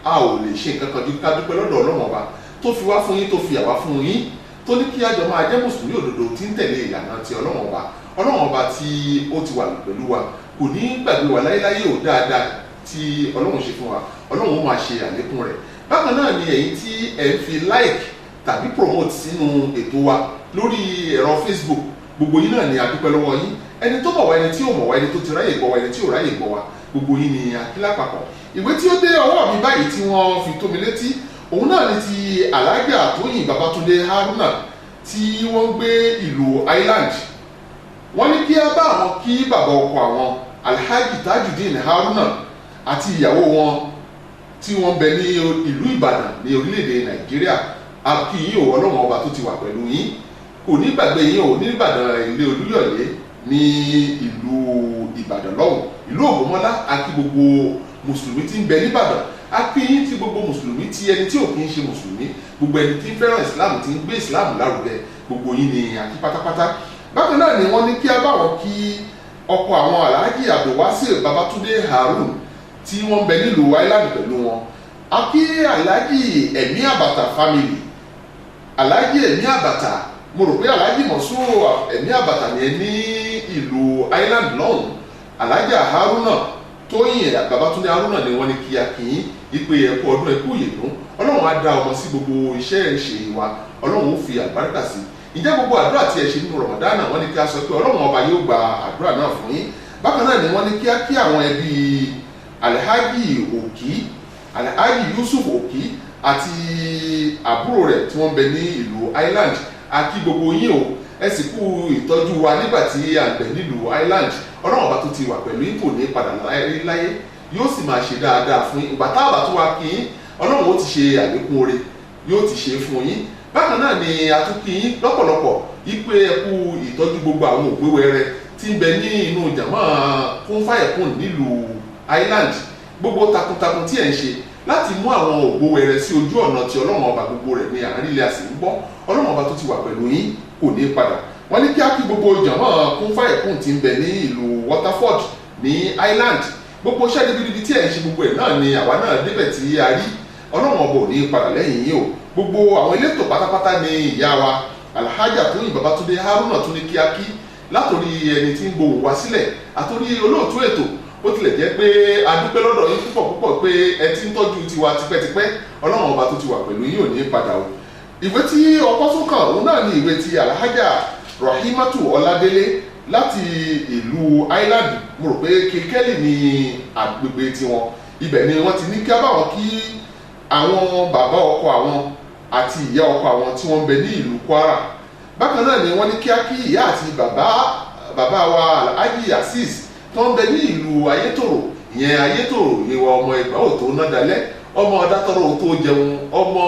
a ò lè ṣe nǹkan kan ju ká dúpẹ́ lọ́dọ̀ Ọlọ́run Ọba tó fi wá fún yín, tó fi àwa fún yín, tó ní kí a jọ máa jẹ́ mùsùlùmí òdodo tí ń tẹ̀lé ìlànà ti Ọlọ́run Ọba. Ọlọ́run Ọba tí ó ti wà pẹ̀lú wa kò ní gbàgbé wa láyéláyé ò dáadáa tí Ọlọ́run ṣe fún wa, Ọlọ́run ó máa ṣe àlékún rẹ̀. bákan náà ni ẹ̀yin tí ẹ̀ ń fi like tàbí promote sínú ètò wa lórí ẹ̀rọ Facebook, gbogbo yín náà ni a dúpẹ́ lọ́wọ́ yín. ẹni tó mọ̀ wá, ẹni tí ò mọ̀ wá, ẹni tó ti ráyè gbọ́ wá, ẹni tí ò ráyè gbọ́ wá, gbogbo yín ni a kí lápapọ̀. ìwé tí ó dé ọwọ́ mi báyìí tí wọ́n fi tó mi létí, òun náà ni ti Alhaja Tóyìn Babátúndé Haruna tí wọ́n gbé ìlú Ireland. wọ́n ní kí á bá àwọn kí bàbá ọkọ àwọn Alhaji Tajudeen Haruna àti ìyàwó wọn tí wọ́n bẹ ní ìlú Ìbàdàn ní orílẹ̀-èdè Nàìjíríà. a kí yín o, Ọlọ́run Ọba tó ti wà pẹ̀lú yín kò ní gbàgbé yín o. ní Ìbàdàn ilé Olúyọ̀lé ní ìlú Ìbàdàn lọ́hùn, ìlú Ògbómọ́lá. a kí gbogbo mùsùlùmí tí ń bẹ ní Ìbàdàn, a kí yín tí gbogbo mùsùlùmí tí ẹni tí ò kí ń ṣe mùsùlùmí, gbogbo ẹni tí ń fẹ́ràn Islam, tí ń gbé Islam lárugẹ, gbogbo yín ni a kí pátápátá. bákan náà ni wọ́n ní kí á bá wọn kí ọkọ àwọn Alhaji Abdulwasir Babátúndé Harun tí wọ́n bẹ nílùú Ireland pẹ̀lú wọn. a kí Alhaji Ẹ̀mí Àbàtà family, Alhaji Ẹ̀mí Àbàtà, mo rò pé Alhaji Mọ̀súrù Ẹ̀mí Àbàtà ni ẹ ní ìlú Ireland lọ́hùn. Alhaja Haruna Tóyìn Babátúndé Haruna ni wọ́n ní kí a kí yín ìpè ẹ̀kú ọdún ẹ̀kú ìyèdún. Ọlọ́run á dá ọmọ sí gbogbo iṣẹ́ ìṣe wa, Ọlọ́run ó fi àlùbáríkà sí. ìjẹ́ gbogbo àdúrà tí ẹ ṣe nínú Ramadan wọ́n ní kí a sọ pé Ọlọ́run Ọba yóò gba àdúrà náà fún yín. bákan náà ni wọ́n ní kí a kí àwọn ẹbí Alhaji Òkí, Alhaji Yusuf Òkí àti àbúrò rẹ̀ tí wọ́n bẹ ní ìlú Ireland. a kí gbogbo yín o, ẹ sì kú ìtọ́jú wa nígbà tí a ń bẹ nílùú Ireland. Ọlọ́run Ọba tó ti wà pẹ̀lú yín kò ní padà láyé, yóò sì máa ṣe dáadáa fún yín. ìgbà táàbà tó wá kí yín, Ọlọ́run ó ti ṣe àlékún oore, yóò ti ṣe fún yín. bákan náà ni a tún kí yín lọ́pọ̀lọpọ̀ ìpè ẹ̀kú ìtọ́jú gbogbo àwọn òpè wẹrẹ tí ń bẹ ní inú jàmá Kún Fáyẹ̀kún nílùú Ireland. gbogbo takuntakun tí ẹ̀ ń ṣe láti mú àwọn ògbó wẹrẹ sí ojú ọ̀nà tí Ọlọ́run Ọba gbogbo rẹ̀ ní àárín ilẹ̀ àsì ń bọ́. Ọlọ́run Ọba tó ti wà pẹ̀lú yín kò ní padà. wọ́n ní kí á kí gbogbo jàmá Kún Fáyẹ̀kún tí ń bẹ ní ìlú Waterford ní Ireland. gbogbo iṣẹ́ ribiribi tí ẹ̀ ń ṣe gbogbo ẹ̀ náà ni àwa náà débẹ̀ tí a rí. Ọlọ́run Ọba ò ní padà lẹ́yìn yín o. gbogbo àwọn elétò pátápátá ni ìyá wa Alhaja Tóyìn Babátúndé Haruna tún ní kí á kí, látòrí ẹni tí ń gbohùn wá sílẹ̀ àtòrí olóòtú ètò. ó tilẹ̀ jẹ́ pé a dúpẹ́ lọ́dọ̀ yín púpọ̀ pé ẹ ti ń tọ́jú tiwa tipẹ́tipẹ́. Ọlọ́run Ọba tó ti wà pẹ̀lú yín ò ní padà o. ìwé tí ọkọ́ tún kàn òun náà ni ìwé ti Alhaja Rahimatu Ọládélé láti ìlú Ireland. mo rò pé Kilkelly ní agbègbè tiwọn, ibẹ̀ ni wọ́n ti ní kí á bá wọn kí àwọn bàbá ọkọ àwọn àti ìyá ọkọ àwọn tí wọ́n ń bẹ ní ìlú Kwara. bákan náà ni wọ́n ní kí á kí ìyá àti bàbá wa Alhaji Azeez tó ń bẹ ní ìlú Ayétòrò. ìyẹn Ayétòrò ìwà ọmọ Ẹ̀gbá ò tó ná dalẹ̀, ọmọ Dátọ́rọ̀ ò tó jẹun, ọmọ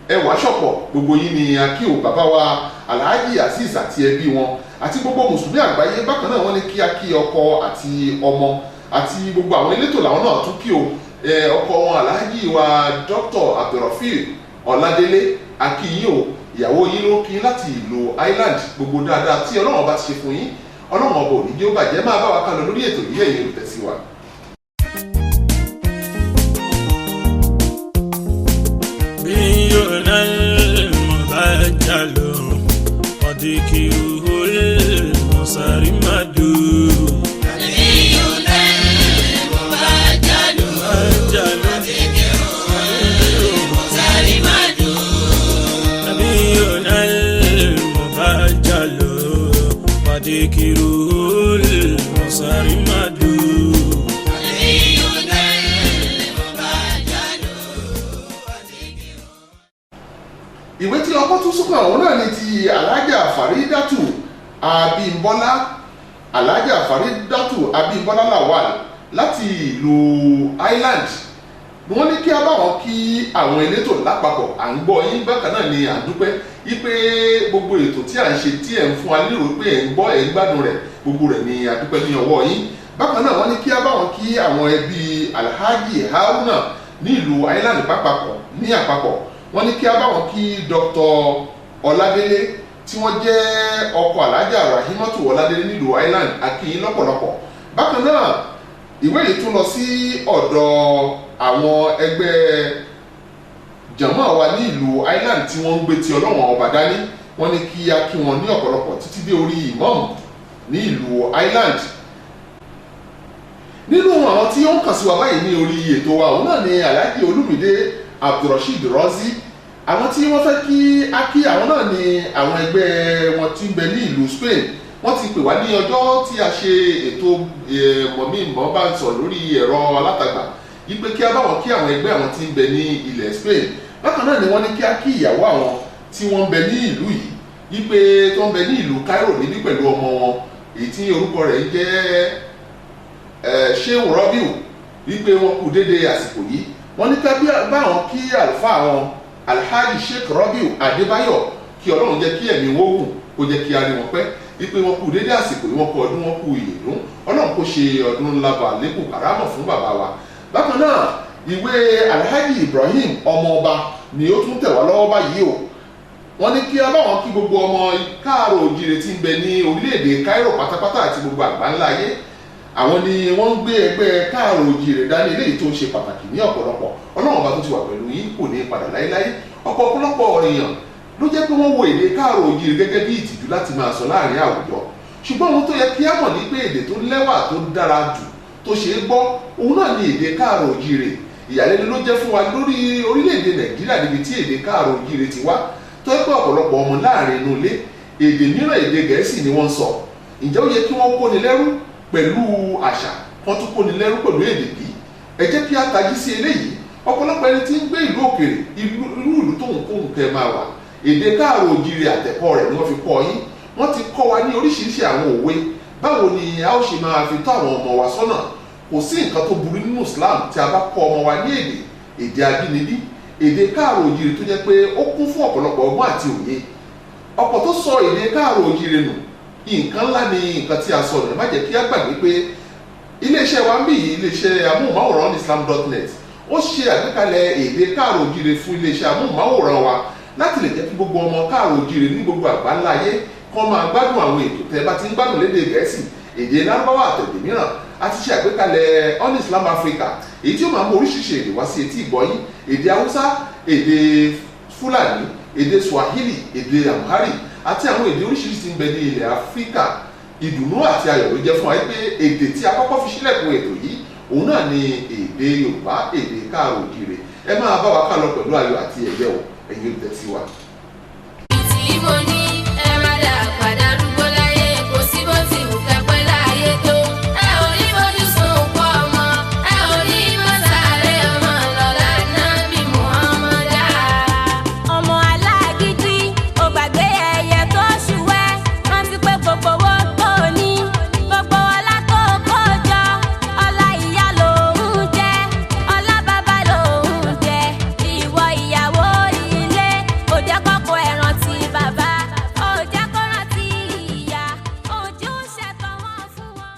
ẹwà ṣọ̀pọ̀. gbogbo yín ni a kí o, bàbá wa Alhaji Azeez àti ẹbí wọn àti gbogbo mùsùlùmí àgbáyé. bákan náà wọ́n ní kí á kí ọkọ àti ọmọ àti gbogbo àwọn elétò làwọn náà tún kí o. ọkọ wọn Alhaji wa Dr. Abdulrafiu Ọládélé, a kí yín o. ìyàwó yín ló kí láti ìlú Ireland. gbogbo dáadáa tí Ọlọ́run Ọba ti ṣe fún yín, Ọlọ́run Ọba ò ní jẹ́ ó bàjẹ́. máa bá wa kálọ lórí ètò yìí, ẹ̀yin olùtẹ́sí wa. بيونا المبجل قد كيوه وذكر المصارمد ìwé tí ọkọ tún súnkàn òun náà ni ti alájà Faridatu Abímbọ́lá Abímbọ́lá Lawal láti ìlú Ireland. Wọ́n ní kí a bá wọn kí àwọn elétò lápapọ̀ à ń gbọ́ yín bákan náà ni à ń dúpẹ́ wípé gbogbo ètò tí à ń ṣe tí ẹ̀ ń fún wa lérò pé ẹ̀ ń gbọ́ ẹ̀ ń gbádùn rẹ̀ gbogbo rẹ̀ ni a dúpẹ́ ní ọwọ́ yín. Bákan náà wọ́n ní kí a bá wọn kí àwọn ẹbí Alhaji Haruna ní ìlú Ireland ní àpapọ̀. Wọ́n ní kí a bá wọn kí Dr. Ọládélé tí wọ́n jẹ́ ọkọ Alhaja Rahimatu Ọládélé nílùú Ireland akíyín lọ́pọ̀lọpọ̀. Bákan náà ìwé yìí tún lọ sí ọ̀dọ̀ àwọn ẹgbẹ́ jàmáà wa ní ìlú Ireland tí wọ́n ń gbé ti Ọlọ́run ọba dání. Wọ́n ní kí a kí wọn ní ọ̀pọ̀lọpọ̀ títí dé orí ìmáàmù ní ìlú Ireland. Nínú àwọn tí ó ń kàn sí wa báyìí ní orí ètò wa òun náà ni Alhaji Olúmídé Abdulrasheed Razi. Àwọn tí wọ́n fẹ́ kí a kí àwọn náà ni àwọn ẹgbẹ́ wọn tí ń bẹ ní ìlú Spain. Wọ́n ti pè wá ní ọjọ́ tí a ṣe ètò mọ̀mí-mọ̀-bá-ń-sọ̀ lórí ẹ̀rọ alátagbà wípé kí a bá wọn kí àwọn ẹgbẹ́ àwọn tí ń bẹ ní ilẹ̀ Spain. Bákan náà ni wọ́n ní kí a kí ìyàwó àwọn tí wọ́n ń bẹ ní ìlú yìí wípé tó ń bẹ ní ìlú Cairo níbí pẹ̀lú ọmọ wọn èyí tí orúkọ rẹ̀ ń jẹ́ Shehu Rabiu wípé wọn kú déédéé àsìkò yìí. Wọ́n ní ká bá wọn kí àlùfáà wọn Alhaji Sheikh Rabiu Adébáyọ̀ kí Ọlọ́run jẹ́ kí ẹ̀mí wọn gùn kó jẹ́ kí a rí wọn pẹ́ wípé wọn kú déédéé àsìkò yìí wọn kú ọdún wọn kú ìyèdún Ọlọ́run kó ṣe ọdún ńlá bá lẹ́kùn kàrámọ̀ fún bàbá wa. Bákan náà ìwé Alhaji Ibrahim ọmọọba ni ó tún tẹ̀ wá lọ́wọ́ báyìí o. Wọ́n ní kí a bá wọn kí gbogbo ọmọ káàrọ̀ òjìrè tí ń bẹ ní orílẹ̀-èdè Cairo pátápátá àti gbogbo àgbáńlá ayé. Àwọn ni wọ́n ń gbé ẹgbẹ́ káàrọ̀ òjìrè dání eléyìí tó ṣe pàtàkì ní ọ̀pọ̀lọpọ̀. Ọlọ́run ọba tó ti wà pẹ̀lú yín kò ní padà láéláé. Ọ̀pọ̀lọpọ̀ èèyàn ló jẹ́ pé wọ́n wo èdè káàrọ̀ òjìrè gẹ́gẹ́ bí ìtìjú láti máa sọ láàrin àwùjọ. Ṣùgbọ́n ohun tó yẹ kí á mọ̀ ní pé èdè tó lẹ́wà tó dára jù tó ṣe é gbọ́ òun náà ni èdè káàrọ̀ òjìrè. Ìyàlẹ́nu ló jẹ́ fún wa lórí orílẹ̀-èdè Nàìjíríà níbi tí èdè káàrọ̀ òjìrè ti wá tó yẹ pé ọ̀pọ̀lọpọ̀ ọmọ láàrin inú ilé èdè mìíràn èdè Gẹ̀ẹ́sì ni wọ́n sọ. Ǹjẹ́ ó yẹ kí wọ́n kóni lẹ́rú pẹ̀lú àṣà wọ́n tún kóni lẹ́rú pẹ̀lú èdè bí? Ẹ jẹ́ kí á tají sí eléyìí. Ọ̀pọ̀lọpọ̀ ẹni tí ń gbé ìlú òkèèrè irú ìlú tóun kóhun kẹ́ máa wà èdè káàrọ̀ òjìrè àtẹ̀kọ́ rẹ̀ ni wọ́n fi kọ́ yín. Wọ́n ti kọ́ wa ní oríṣiríṣi àwọn òwe báwo ni a ó ṣe máa fi tọ́ àwọn ọmọ wa sọ́nà. Kò sí nǹkan tó burú nínú Islam tí a bá kọ́ ọmọ wa ní èdè abínibí èdè káàrọ̀ òjìrè tó jẹ́ pé ó kún fún ọ̀pọ̀lọpọ̀ ọgbọ́n àti òye. Ọ̀pọ̀ tó sọ èdè káàrọ̀ òjìrè nù nǹkan ńlá ni nǹkan tí a sọ rẹ̀ má jẹ́ kí á gbàgbé pé iléeṣẹ́ wa ń bí iléeṣẹ́ amóhùnmáwòrán islam.net ó ṣe àgbékalẹ̀ èdè káàrọ̀ òjìrè fún iléeṣẹ́ amóhùnmáwòrán wa láti lè jẹ́ kí gbogbo ọmọ káàrọ̀ òjìrè ní gbogbo àgbáńlá ayé kó máa gbádùn àwọn ètò tẹ́ bá ti ń gbádùn lédè Gẹ̀ẹ́sì èdè Lárúbáwá àtẹ̀dẹ̀ mìíràn. A ti ṣe àgbékalẹ̀ On Islam Africa èyí tí ó máa mú oríṣiríṣi èdè wá sí etí ìgbọ́yín èdè Haúsá èdè Fúlàní èdè Swahili èdè Amhari àti àwọn èdè oríṣiríṣi tí ń bẹ ní ilẹ̀ Áfíríkà. Ìdùnnú àti ayọ̀ ló jẹ́ fún wa pé èdè tí a kọ́kọ́ fi sílẹ̀kùn ètò yìí òun náà ni èdè Yorùbá èdè káàrọ̀ òjìrè. Ẹ máa bá wa ká lọ pẹ̀lú ayọ̀ àti ẹ̀yẹ o ẹ̀yin olùtẹ́sí wa. tí mo ní ẹ má dà padà dúró láyé kò sí bó ti wù kẹ́ pẹ́ láyé tó. ẹ ò ní fojú sunkún ọmọ ẹ ò ní mọ́sàáré ọmọ lọ́la Nábì Muhammad. ọmọ alágídí ò gbàgbé ẹyẹ tó ṣùwẹ́ rántí pé gbogbo owó tó ní gbogbo ọlá tó kó jọ ọlá ìyá lòún jẹ ọlá bàbá lòún jẹ ìwọ ìyàwó ilé kò jẹ́ kọ́kọ́ ẹ̀ rántí bàbá ò jẹ́ kó rántí ìyá ojú ṣẹ̀tọ̀ wọn fún wọn.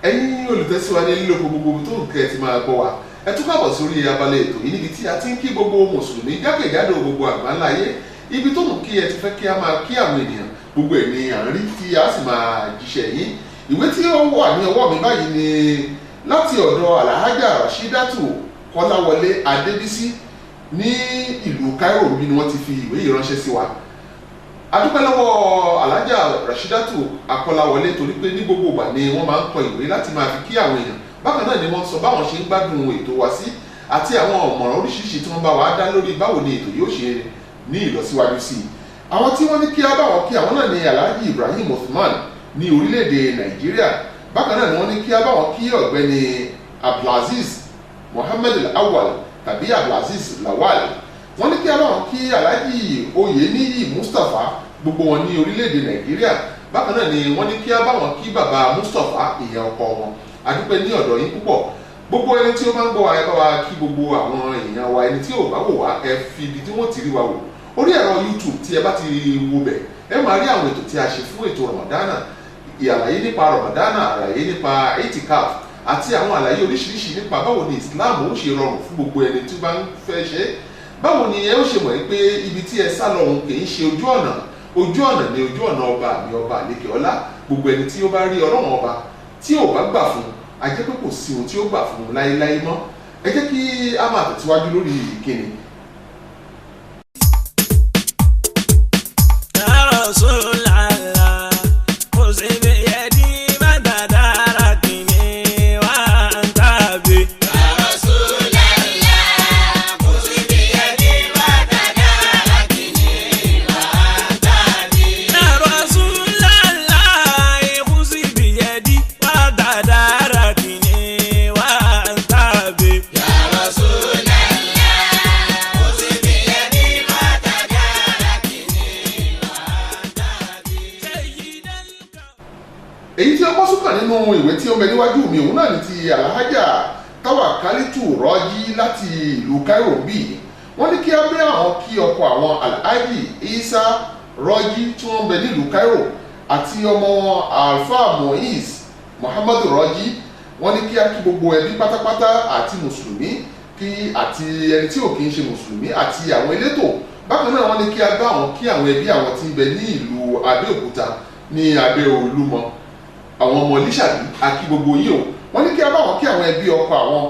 Ẹ̀yin olùtẹ́síwájú lílo gbogbo tó nǹkan ti máa gbọ́ wa ẹ tún káàbọ̀ sórí abalẹ̀ ètò yìí níbi tí a ti ń kí gbogbo mùsùlùmí jákèjádò gbogbo àgbáńlá ayé ibi tó mú kí ẹ ti fẹ́ kí a máa kí àwọn ènìyàn gbogbo ẹ̀ ní à ń rí tí a sì máa jíṣẹ́ yín. Ìwé tí ó wà ní ọwọ́ mi báyìí ni láti ọ̀dọ̀ Alhaja Rashidatu Kọ́láwọlé Adébísí ní ìlú Cairo bí ni wọ́n ti fi ìwé yìí ránṣẹ́ sí wa. A dúpẹ́ lọ́wọ́ Alhaja Rashidatu Akọ́láwọlé torí pé ní gbogbo ìgbà ni wọ́n máa ń kọ ìwé láti máa fi kí àwọn èèyàn. Bákan náà ni wọ́n sọ báwọn ṣe ń gbádùn ètò wa sí àti àwọn ọ̀mọ̀ràn oríṣiríṣi tí wọ́n bá wa dá lórí báwo ni ètò yóò ṣe ní ìlọsíwájú sí i. Àwọn tí wọ́n ní kí á bá wọn kí àwọn náà ni Alhaji Ibrahim Othman ní orílẹ̀-èdè Nàìjíríà. Bákan náà ni wọ́n ní kí á bá wọn kí ọ̀gbẹ́ni Abdulaziz Mohammed Awal tàbí Abdulaziz Lawal. Wọ́n ní kí á bá wọn kí Alhaji Oyeniyi Mustapha, gbogbo wọn ní orílẹ̀-èdè Nàìjíríà. Bákan náà ni wọ́n ní kí á bá wọn kí bàbá Mustapha ìyẹn ọkọ wọn. A dúpẹ́ ní ọ̀dọ̀ yín púpọ̀. Gbogbo ẹni tí ó máa ń gbọ́ wa ẹ bá wa kí gbogbo àwọn èèyàn wa, ẹni tí ò bá wò wá ẹ fi ibi tí wọ́n ti rí wa wò. Orí ẹ̀rọ YouTube tí ẹ bá ti wo bẹ̀ ẹ máa rí àwọn ètò tí a ṣe fún ètò Ramadana, àlàyé nípa Ramadana, àlàyé nípa itikaf àti àwọn àlàyé oríṣiríṣi nípa báwo ni Islam ó ṣe rọrùn fún gbogbo ẹni tí ó bá ń fẹ́ ṣe. Báwo ni ẹ ó ṣe mọ̀ pé ibi tí ẹ sá lọ òun kì í ṣe ojú ọ̀nà ni ojú ọ̀nà ọba mi ọba àlékè ọlá. Gbogbo ẹni tí ó bá rí Ọlọ́run ọba tí ò bá gbà fún a jẹ́ pé kò sí ohun tí ó gbà fún un láéláé mọ́. Ẹ jẹ́ kí a máa tẹ̀síwájú lórí ìkíni. Èyí tí ó kọ́ súnkàn nínú ìwé tí ó ń bẹ níwájú mi òun náà ní ti Alhaja Tawakalitu Rọ́jí láti ìlú Cairo bíi. Wọ́n ní kí á bẹ́ àwọn kí ọkọ àwọn Alhaji Isa Rọ́jí tí wọ́n ń bẹ nílùú Cairo àti ọmọ Alfa Moiz Muhammadu Rọ́jí. Wọ́n ní kí á kí gbogbo ẹbí pátápátá àti mùsùlùmí àti ẹni tí ò kí ń ṣe mùsùlùmí àti àwọn elétò. Bákan náà wọ́n ní kí á bá àwọn kí àwọn ẹbí àwọn tí ń bẹ ní ìlú Abẹ́òkúta ní Abẹ́ Olúmọ, àwọn ọmọ Lísàbí akí gbogbo yìí o. Wọ́n ní kí á bá wọn kí àwọn ẹbí ọkọ àwọn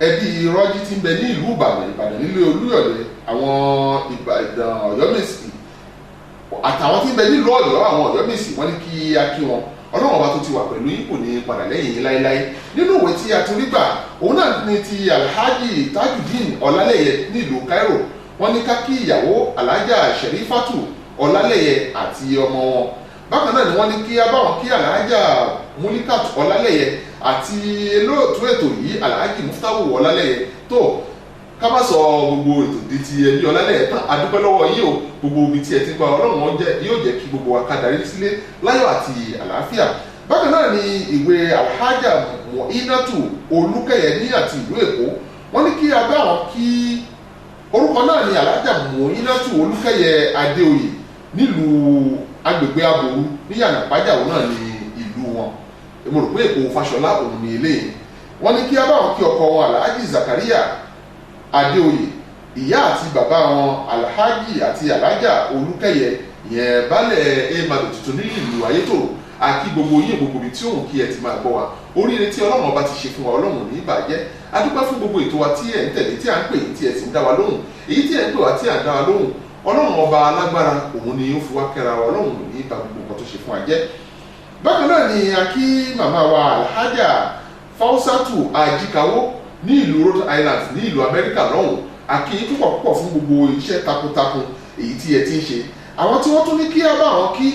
ẹbí Rọ́jí tí ń bẹ ní ìlú Ìbàdàn nílé Olúyọ̀lé, àwọn Ìbàdàn Ọ̀yọ́mèsì àtàwọn tí ń bẹ nílùú Ọ̀yọ́ àwọn Ọ̀yọ́mèsì. Wọ́n ní kí á kí wọn. Ọlọ́run ọba tó ti wà pẹ̀lú yín kò ní padà lẹ́yìn yín láéláé. Nínú ìwé tí a tún rí gbà òun náà ní ti Alhaji Tajudeen Ọlálẹ́yẹ nílùú Cairo. Wọ́n ní ká kí ìyàwó Alhaja Sherifatu Ọlálẹ́yẹ àti ọmọ wọn. Bákan náà ni wọ́n ní kí á bá wọn kí Alhaja Mulikat Ọlálẹ́yẹ àti olóòtú ètò yìí Alhaji Muftawu Ọlálẹ́yẹ. Tó ká má sọ gbogbo ètò di ti ẹbí Ọlálẹ́yẹ tán, a dúpẹ́ lọ́wọ́ yín o. Gbogbo ibi tí ẹ ti gba Ọlọ́run yóò jẹ́ kí gbogbo wa ká darí sílé láyọ̀ àti àlàáfíà. Bákan náà ni ìwé Alhaja Muinatu Olúkẹyẹ ní àti ìlú Èkó. Wọ́n ní kí á bá wọn kí orúkọ náà ni Alhaja Muinatu Olúkẹyẹ Adéoyè nílùú agbègbè Aboru ní Yànàpájà òun náà ní ìlú wọn. Mo rò pé Èkó Fáṣọlá òun ní eléyìí. Wọ́n ní kí á bá wọn kí ọkọ wọn Alhaji Zakaria Adéoyè, ìyá àti bàbá wọn Alhaji àti Alhaja Olúkẹyẹ ìyẹn baálẹ̀ emado tuntun ní ìlú Ayétòrò. Akí gbogbo yín gbogbo ibi tí òun kí ẹ ti máa gbọ́ wa. Oríire tí Ọlọ́run ọba ti ṣe fún wa Ọlọ́run ní ìbàjẹ́. A dúpẹ́ fún gbogbo ètò wa tí ẹ̀ ń tẹ̀lé, tí à ń pè tí ẹ̀ sì ń dá wa lóhùn. Èyí tí ẹ̀ ń pè wá tí à ń dá wa lóhùn, Ọlọ́run ọba alágbára òun ni ó fi wá kẹ́ra wa. Ọlọ́run ní ìbá gbogbo nǹkan tó ṣe fún wa jẹ́. Bákan náà ni a kí màmá wa Alhaja Fausatu Ajikawo ní ìlú Rhode Island ní ìlú Amẹ́ríkà lọ́hùn. A kí púpọ̀ púpọ̀ fún gbogbo iṣẹ́ takuntakun èyí tí ẹ ti ń ṣe. Àwọn tí wọ́n tún ní kí á bá wọn kí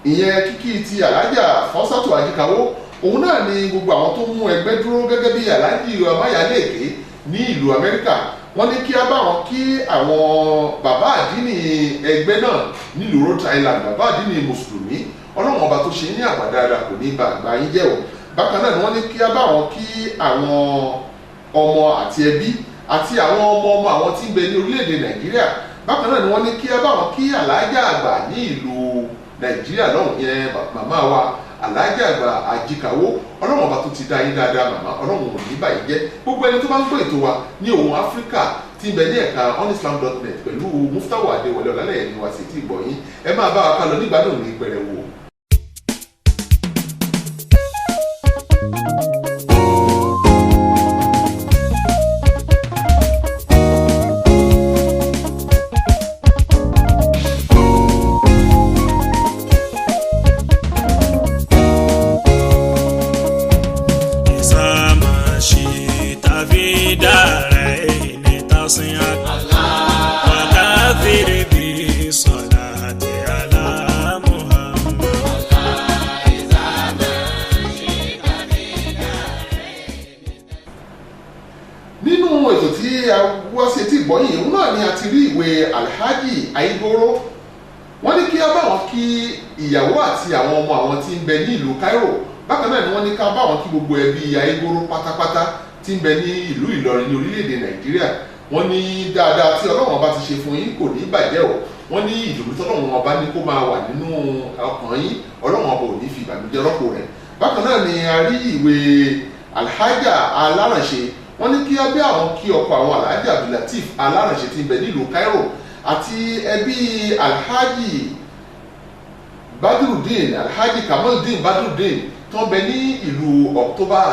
ìyẹn kíkí ti Alhaja Fausatu Ajikawo òun náà ni gbogbo àwọn tó mú ẹgbẹ́ dúró gẹ́gẹ́ bí Alhaji Amáyálèké ní ìlú Amẹ́ríkà. Wọ́n ní kí á bá wọn kí àwọn bàbá àdínì ẹgbẹ́ náà nílùú Rhode Island, bàbá àdínì mùsùlùmí. Ọlọ́run ọba tó ṣe ní àgbà dáadáa kò ní ba àgbà yín jẹ́ o. Bákan náà ni wọ́n ní kí á bá wọn kí àwọn ọmọ àti ẹbí àti àwọn ọmọ àwọn tí ń bẹ ní orílẹ̀-èdè Nàìjíríà. Bákan náà ni wọ́n ní kí á bá wọn kí Alhaja àgbà ní ìlú Nàìjíríà lọ́hùn yẹn màmá wa Alhaja àgbà Àjìkàwó. Ọlọ́run ọba tó ti dá yín dáadáa màmá, Ọlọ́run ò ní báyìí jẹ́. Gbogbo ẹni tó bá ń gbọ́ ètò wa ní ohùn Áfíríkà tí ń bẹ ní ẹ̀ka onislam.net pẹ̀lú Muftawu Adéwọlé Ọlálẹ́yẹ ni wá sí ti gbọ́ yín. Ẹ máa bá wa ká lọ nígbàdùn ní pẹrẹwu. وكثر بالصلاة على محمد wá sí etí ìgbọ́yìn òun náà ni a ti rí ìwé Alhaji Aigoro. Wọ́n ní kí a bá wọn kí ìyàwó àti àwọn ọmọ àwọn tí ń bẹ ní ìlú Cairo. Bákan náà ni wọ́n ní ká bá wọn kí gbogbo ẹbí Aigoro pátápátá tí ń bẹ ní ìlú Ìlọrin ní orílẹ̀-èdè Nàìjíríà. Wọ́n ní dáadáa tí Ọlọ́run ọba ti ṣe fún yín kò ní bàjẹ́ o. Wọ́n ní ìdùnnú tọ́lọ́run ọba ní kó máa wà nínú ọkàn yín, Ọlọ́run ọba ò ní fi ìbànújẹ́ rọ́pò rẹ̀. Bákan náà ni a rí ìwé Alhaja Alárànṣe. Wọ́n ní kí a bí àwọn kí ọkọ àwọn Alhaji Abdulateef Alárànṣe tí ń bẹ nílùú Cairo àti ẹbí Alhaji Badrudeen Alhaji Kamaldeen Badrudeen tó ń bẹ ní ìlú October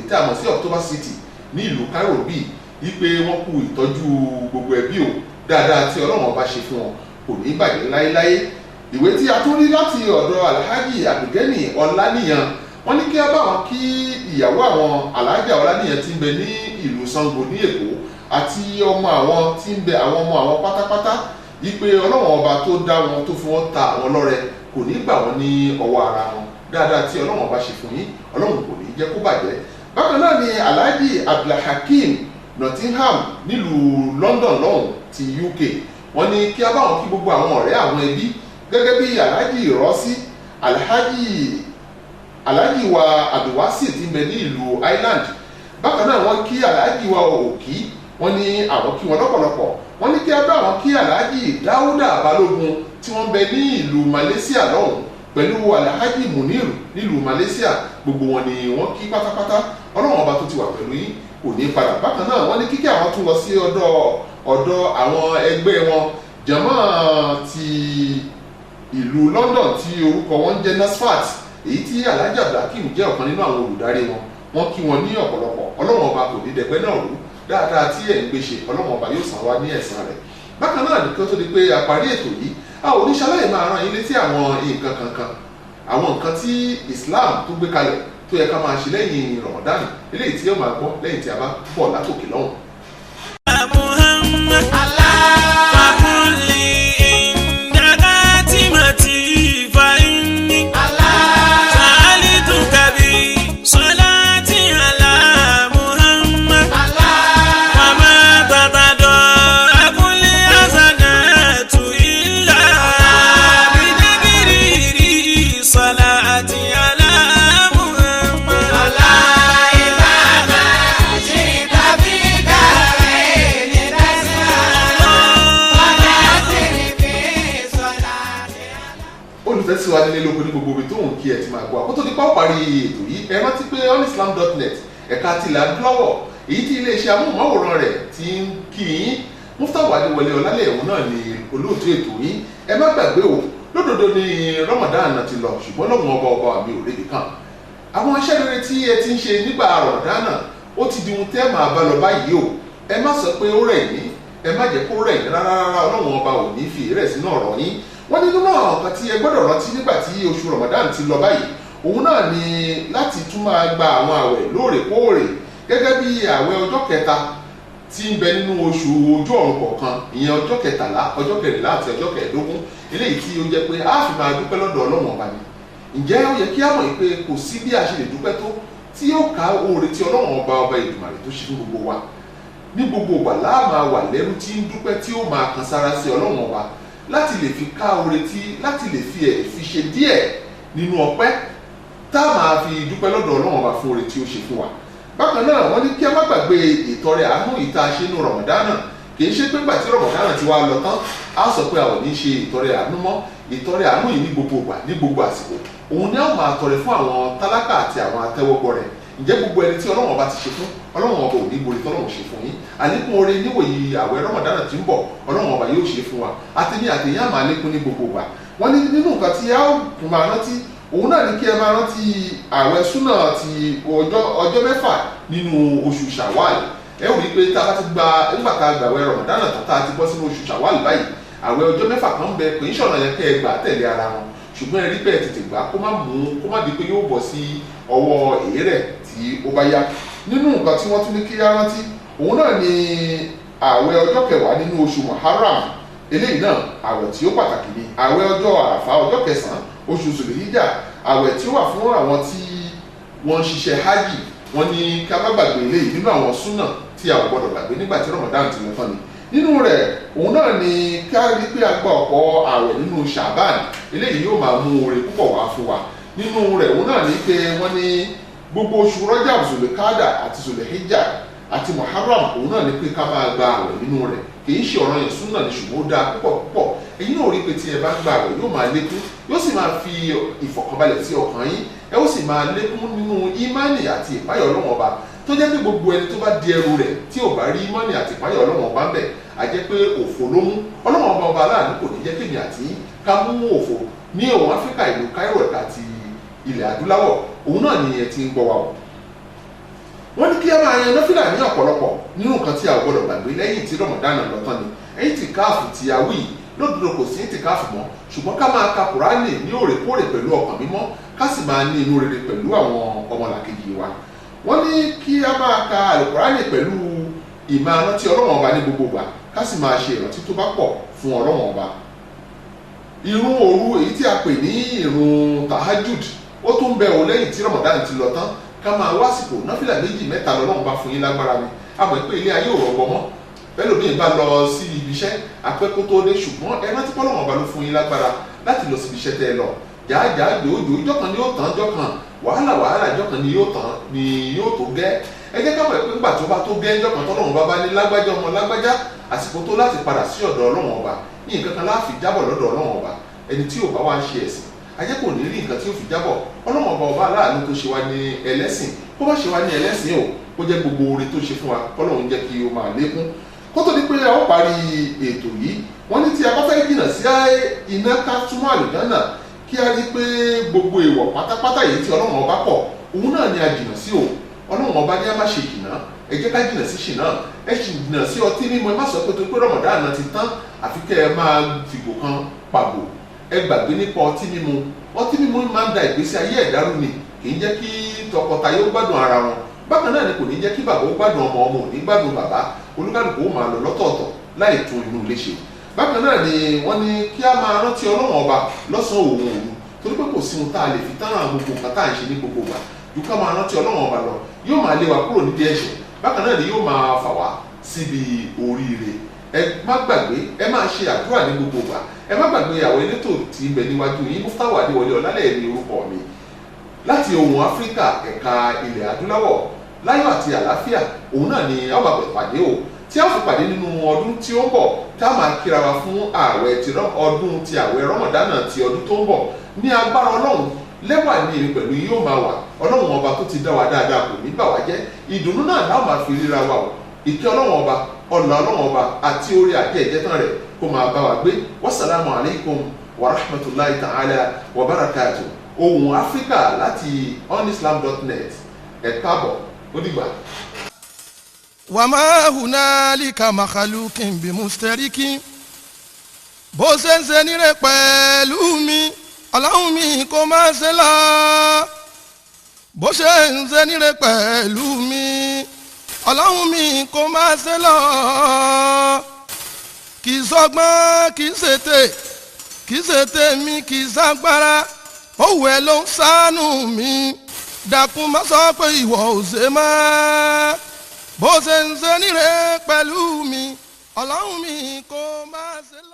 tí a mọ̀ sí October City ní ìlú Cairo bíi wípé wọ́n kú ìtọ́jú gbogbo ẹbí o dáadáa tí Ọlọ́run ọba ṣe fún wọn kò ní bàjẹ́ láéláé. Ìwé tí a tún rí láti ọ̀dọ̀ Alhaji Abdulgani Ọláníyan. Wọ́n ní kí a bá wọn kí ìyàwó àwọn Alhaja Ọláníyan tí ń bẹ ní ìlú Ṣàngó ní Èkó àti ọmọ àwọn tí ń bẹ àwọn ọmọ àwọn pátápátá wípé Ọlọ́run ọba tó dá wọn tó fi wọ́n ta àwọn lọ́rẹ kò ní gbà wọ́n ní ọwọ́ ara wọn dáadáa tí Ọlọ́run ọba ṣe fún yín Ọlọ́run kò ní jẹ́ kó bàjẹ́. Bákan náà ni Alhaji Abdulhakeem Nottingham nílùú London lọ́hùn ti UK. Wọ́n ní kí a bá wọn kí gbogbo àwọn ọ̀rẹ́ àwọn ẹbí gẹ́gẹ́ bí Alhaji Rọ́sí Alhaji wa Abdulwasi tí ń bẹ ní ìlú Ireland. Bákan náà wọ́n kí Alhaji wa Òkì. Wọ́n ní àwọn kí wọn lọ́pọ̀lọpọ̀. Wọ́n ní kí a bá wọn kí Alhaji Dáúdà Balógun tí wọ́n bẹ ní ìlú Malaysia lọ́hùn pẹ̀lú Alhaji Munir nílùú Malaysia. Gbogbo wọn ni wọ́n kí pátápátá. Ọlọ́run ọba tó ti wà pẹ̀lú yín kò ní padà. Bákan náà wọ́n ní kíkẹ́ àwọn tún lọ sí ọ̀dọ̀ àwọn ẹgbẹ́ wọn jàmáà ti ìlú London tí orúkọ wọn jẹ́ NASFAT èyí tí Alhaji Abdulhakeem jẹ́ ọ̀kan nínú àwọn olùdarí wọn. Wọ́n kí wọn ní ọ̀pọ̀lọpọ̀. Ọlọ́run ọba kò ní dẹgbẹ́ náà rú dáadáa tí ẹ̀ ń gbé ṣe Ọlọ́run ọba yóò san wá ní ẹ̀san rẹ̀. Bákan náà ní kí ó tó di pé a parí ètò yìí a ò ní ṣaláì máa rán yín létí àwọn nǹkan kankan àwọn nǹkan tí Islam tó gbé kalẹ̀ tó yẹ ká máa ṣe lẹ́yìn Ramadan eléyìí tí yóò máa gbọ́ lẹ́yìn tí a bá bọ̀ látòkè lọ́hùn. Wa nílé lóko ní gbogbo ibi tó ń kí ẹ ti máa gbọ́ àkótó nípa parí ètò yìí ẹ rántí pé onislam.net ẹ̀ka tilẹ̀ adúláwọ̀ èyí tí iléeṣẹ́ amóhùnmáwòrán rẹ̀ ti ń kí yín Muftahu Adéwọlé Ọlálẹ̀ òun náà ni olóòtú ètò yìí ẹ má gbàgbé o lódodo ní Ramadan ti lọ ṣùgbọ́n lọ́gbọ̀n ọba mi ò lébi kan àwọn iṣẹ́ rere tí ẹ ti ń ṣe nígbà Ramadan ó ti di ohun tẹ́ máa bá lọ báyìí o ẹ má sọ pé ó rẹ̀ yín ẹ má jẹ́ kó rẹ̀ yín rárá Ọlọ́run ọba ò ní fi ìrẹ̀ sínú ọ̀rọ̀ yín. Wọ́n ní nínú àwọn nǹkan tí ẹ gbọ́dọ̀ rántí nígbà tí oṣù Ramadan ti lọ báyìí òun náà ni láti tún máa gba àwọn àwẹ̀ lóòrèkóòrè gẹ́gẹ́ bí àwẹ̀ ọjọ́ kẹta tí ń bẹ nínú oṣù ojú ọ̀run kọ̀ọ̀kan ìyẹn ọjọ́ kẹtàlá ọjọ́ kẹrìnlá àti ọjọ́ kẹẹ̀ẹ́dógún eléyìí tí ó jẹ́ pé a fi máa dúpẹ́ lọ́dọ̀ Ọlọ́run ọba ni. Ǹjẹ́ ó yẹ kí á mọ̀ pé kò sí bí a ṣe lè dúpẹ́ tó tí yóò ká oore tí Ọlọ́run ọba Èdùmàrè tó ṣe fún gbogbo wa ní gbogbo ìgbà láà máa wà lẹ́rú tí ń dúpẹ́ tí ó máa kan sára sí Ọlọ́run ọba láti lè fi ká oore tí láti lè fi ṣe díẹ̀ nínú ọpẹ́ tá a máa fi dúpẹ́ lọ́dọ̀ Ọlọ́run ọba fún oore tí ó ṣe fún wa. Bákan náà wọ́n ní kí a má gbàgbé ìtọrẹ àánú ìta ṣe nínú Ramadan kì í ṣe pé gbà tí Ramadan ti wá lọ tán á sọ pé a ò ní ṣe ìtọrẹ àánú mọ́. Ìtọrẹ àánú yìí ní gbogbo ìgbà ní gbogbo àsìkò òun ni a máa tọrẹ fún àwọn tálákà àti àwọn atẹ́wọ́gbọ́ rẹ̀. Ǹjẹ́ gbogbo ẹni tí Ọlọ́run ọba ti ṣe fún Ọlọ́run ọba ò ní borí tọ́lọ́run ṣe fún yín àlékún oore níwòyí àwẹ̀ Ramadan tí ń bọ̀ Ọlọ́run ọba yóò ṣe fún wa àtẹ̀yìn àtẹ̀yìn àmà lékún ní gbogbo ìgbà. Wọ́n ní nínú nǹkan tí a ó máa rántí òun náà ní kí ẹ máa rántí àwẹ̀ súnà ti ọjọ́ mẹ́fà nínú oṣù Ṣàwáàlì. Ẹ ò rí i pé tá a bá ti gba nígbà tá a gbà àwẹ̀ Ramadan tá a ti bọ́ sínú oṣù Ṣàwáàlì báyìí àwẹ̀ ọjọ́ mẹ́fà kan bẹ pé ń ṣọ̀nà yẹn kẹ́ ẹ gbà tẹ̀lé ara wọn ṣùgbọ́n ẹ rí bẹ́ẹ̀ tètè gbà kó má di pé yóò bọ̀ sí ọwọ́ èérẹ̀ tí ó bá yá. Nínú nǹkan tí wọ́n tún ní kí á rántí òun náà ni àwẹ̀ ọjọ́ kẹwàá nínú oṣù Muharram eléyìí náà àwẹ̀ tí ó pàtàkì ni àwẹ̀ ọjọ́ Àràfá ọjọ́ kẹsàn-án oṣù Zulhijja àwẹ̀ tí ó wà fún àwọn tí wọ́n ń ṣiṣẹ́ hajj wọ́n ní ká má gbàgbé eléyìí nínú àwọn súnà tí a ò gbọ́dọ̀ gbàgbé nígbà tí Ramadan ti lọ tán ni nínú rẹ̀ òun náà ni ká rí pé a gba ọ̀pọ̀ ààwẹ̀ nínú Ṣàbán eléyìí yóò máa mú oore púpọ̀ wá fún wa nínú rẹ̀ òun náà ni pé wọ́n ní gbogbo oṣù Rajab, Zulqaada àti Zulhijjah àti Muharram òun náà ni pé ká máa gba ààwẹ̀ nínú rẹ̀ kì í ṣe ọ̀ranyàn súnà ní ṣùgbọ́n ó dáa púpọ̀ èyí náà rí pé tí ẹ bá gba ààwẹ̀ yóò máa lékún yóò sì máa fi ìfọ̀kànbalẹ̀ sí ọkàn yín ẹ ó sì máa lékún nínú ìmánì àti ìpáyọ̀ Ọlọ́run Ọba tó jẹ́ pé gbogbo ẹni tó bá di ẹrù rẹ̀ tí ò bá rí ìmánì àti ìpáyọ̀ Ọlọ́run Ọba ń bẹ̀ á jẹ́ pé òfò ló mú Ọlọ́run Ọba aláàánú kò ní jẹ́ kémi àti ká mú òfò ní òun Áfíríkà ìlú Cairo àti ilẹ̀ adúláwọ̀ òun náà ni ẹ ti ń gbọ́ wa o. wọ́n ní kí a máa yan náfìlà ní ọ̀pọ̀lọpọ̀ nínú nǹkan tí a ò gbọ́dọ̀ gbàgbé lẹ́yìn tí Ramadan lọ tán ni ẹ̀yìn tí káàfù tí a wí lódodo kò sí ti káàfù mọ́ ṣùgbọ́n ká máa ka Kùránì ní òrèkóòrè pẹ̀lú ọkàn mímọ́ ká sì máa ní inú rere pẹ̀lú àwọn ọmọlàkejì wa. wọ́n ní kí a máa ka Kùránì pẹ̀lú ìmárántí Ọlọ́run Ọba ní gbogbo ìgbà ká sì máa ṣe ìrántí tó bá pọ̀ fún Ọlọ́run Ọba. ìrun òru èyí tí a pè ní ìrun tahajjud ó tún bẹ ò lẹ́yìn tí Ramadan ti lọ tán ká máa wásìkò náfìlà 2-3 lọ́lọ́run bá fún yín lágbára ni àmọ́ pé ilé ayé ò rọgbọ mọ́ bẹ́ẹ̀ lómi bá lọ sí ibi iṣẹ́ àpẹ́kó tó dé ṣùgbọ́n ẹ rántí pọ́lọ́run Ọba ló fún yín lágbára láti lọ sí ibi iṣẹ́ tẹ́ ẹ lọ jàájàá gbòógbò ìjọkan ni yóò tán jọkan wàhálà ìjọkan ni yóò tó gẹ́ ẹ jẹ́ ká mọ̀ pé nígbà tó bá tó gẹ́ ìjọkan tọ́lọ́run bá ní lágbájá ọmọ lágbájá àsìkò tó láti padà sí ọ̀dọ̀ Ọlọ́run Ọba ní nǹkan kan láàfin jábọ̀ lọ́dọ̀ Ọlọ́run Ọba ẹni tí ò bá wá ń ṣe ẹ̀sìn ajẹ́ kò ní rí nǹkan tí ó fi jábọ̀ Ọlọ́run Ọba aláàánú tó ṣe wá ní ẹlẹ́sìn kó bá ṣe wá ní ẹlẹ́sìn o kó jẹ́ gbogbo oore tó ṣe fún wa Ọlọ́run jẹ́ kí ó máa lékún kó tó di pé a ó parí ètò yìí wọ́n ní tí a bá fẹ́ jìnnà sí iná ká túmọ̀ àlùjànnà kí a rí pé gbogbo èèwọ̀ pátápátá yìí tí Ọlọ́run Ọba pọ̀ òun náà ni a jìnnà sí o Ọlọ́run Ọba ní a má ṣe jìnnà ẹ jẹ́ ká jìnnà sí ṣìnà ẹ sì jìnnà sí ọtí mímu ẹ má sọ pé tó pé Ramadan ti tán àfi kẹ́ ẹ máa fìgò kan pàgò ẹ gbàgbé nípa ọtí mímu máa ń da ìgbésí ayé ẹ̀dá rú ni kì í jẹ́ kí tọkọtaya ó gbádùn ara wọn bákan náà ni kò ní jẹ́ kí bàbá ó gbádùn ọmọ ò ní gbádùn bàbá olúkálùkù ó máa lọ lọ́tọ̀ọ̀tọ̀ láì tún inú ilé ṣe bákan náà ni wọ́n ní kí a máa rántí Ọlọ́run Ọba lọ́sàn-án òru torí pé kò sí ohun tá a lè fi tánràn gbogbo nǹkan tá à ń ṣe ní gbogbo wa ju ká máa rántí Ọlọ́run Ọba lọ yóò máa lé wa kúrò nídìí ẹ̀ṣẹ̀ bákan náà ni yóò máa fà wá síbi oríire ẹ má gbàgbé ẹ máa ṣe àdúrà ní gbogbo wa ẹ má gbàgbé àwọn elétò tí ń bẹ níwájú yín Muftahu Adéwọlé Ọlálẹ́yẹ ní orúkọ mi láti Ohùn Áfíríkà ẹ̀ka ilẹ̀ adúláwọ̀ láyọ̀ àti àlàáfíà òun náà ni a máa pàdé o tí a fi pàdé nínú ọdún tí ó ń bọ̀ tá a máa kíra wa fún ààwẹ̀ ti ọdún ti ààwẹ̀ Ramadan ti ọdún tó ń bọ̀ ní agbára Ọlọ́run lẹ́wà ní èrè pẹ̀lú yóò máa wà Ọlọ́run Ọba tó ti dá wa dáadáa kò ní bà wá jẹ́ ìdùnnú náà láwọn máa fi ríra wa o ìkẹ́ Ọlọ́run Ọba ọ̀nà Ọlọ́run Ọba àti orí àti ẹ̀jẹ̀tàn rẹ̀ kó máa bá wa gbé wassalamu alaikum wa rahmatullahi ta'ala wa barakatuh Ohùn Áfíríkà láti onislam.net ẹ káàbọ̀ ó dìgbà. wàmà hunalika makhluqin bimustarikin bó ṣe ń ṣe nírè pẹ̀lú mi ọlọ́run mi kò má ṣe lọ bó ṣe ń ṣe nírè pẹ̀lú mi ọlọ́run mi kò má ṣe lọ kì í sọgbọ́n kì í ṣètè mi kì í ṣàgbára òwú ẹ ló ń ṣàánú mi dákun má sọ pé ìwọ ò ṣe mọ́ bó ṣe ń ṣe nírè pẹ̀lú mi ọlọ́run mi kò má ṣe lọ.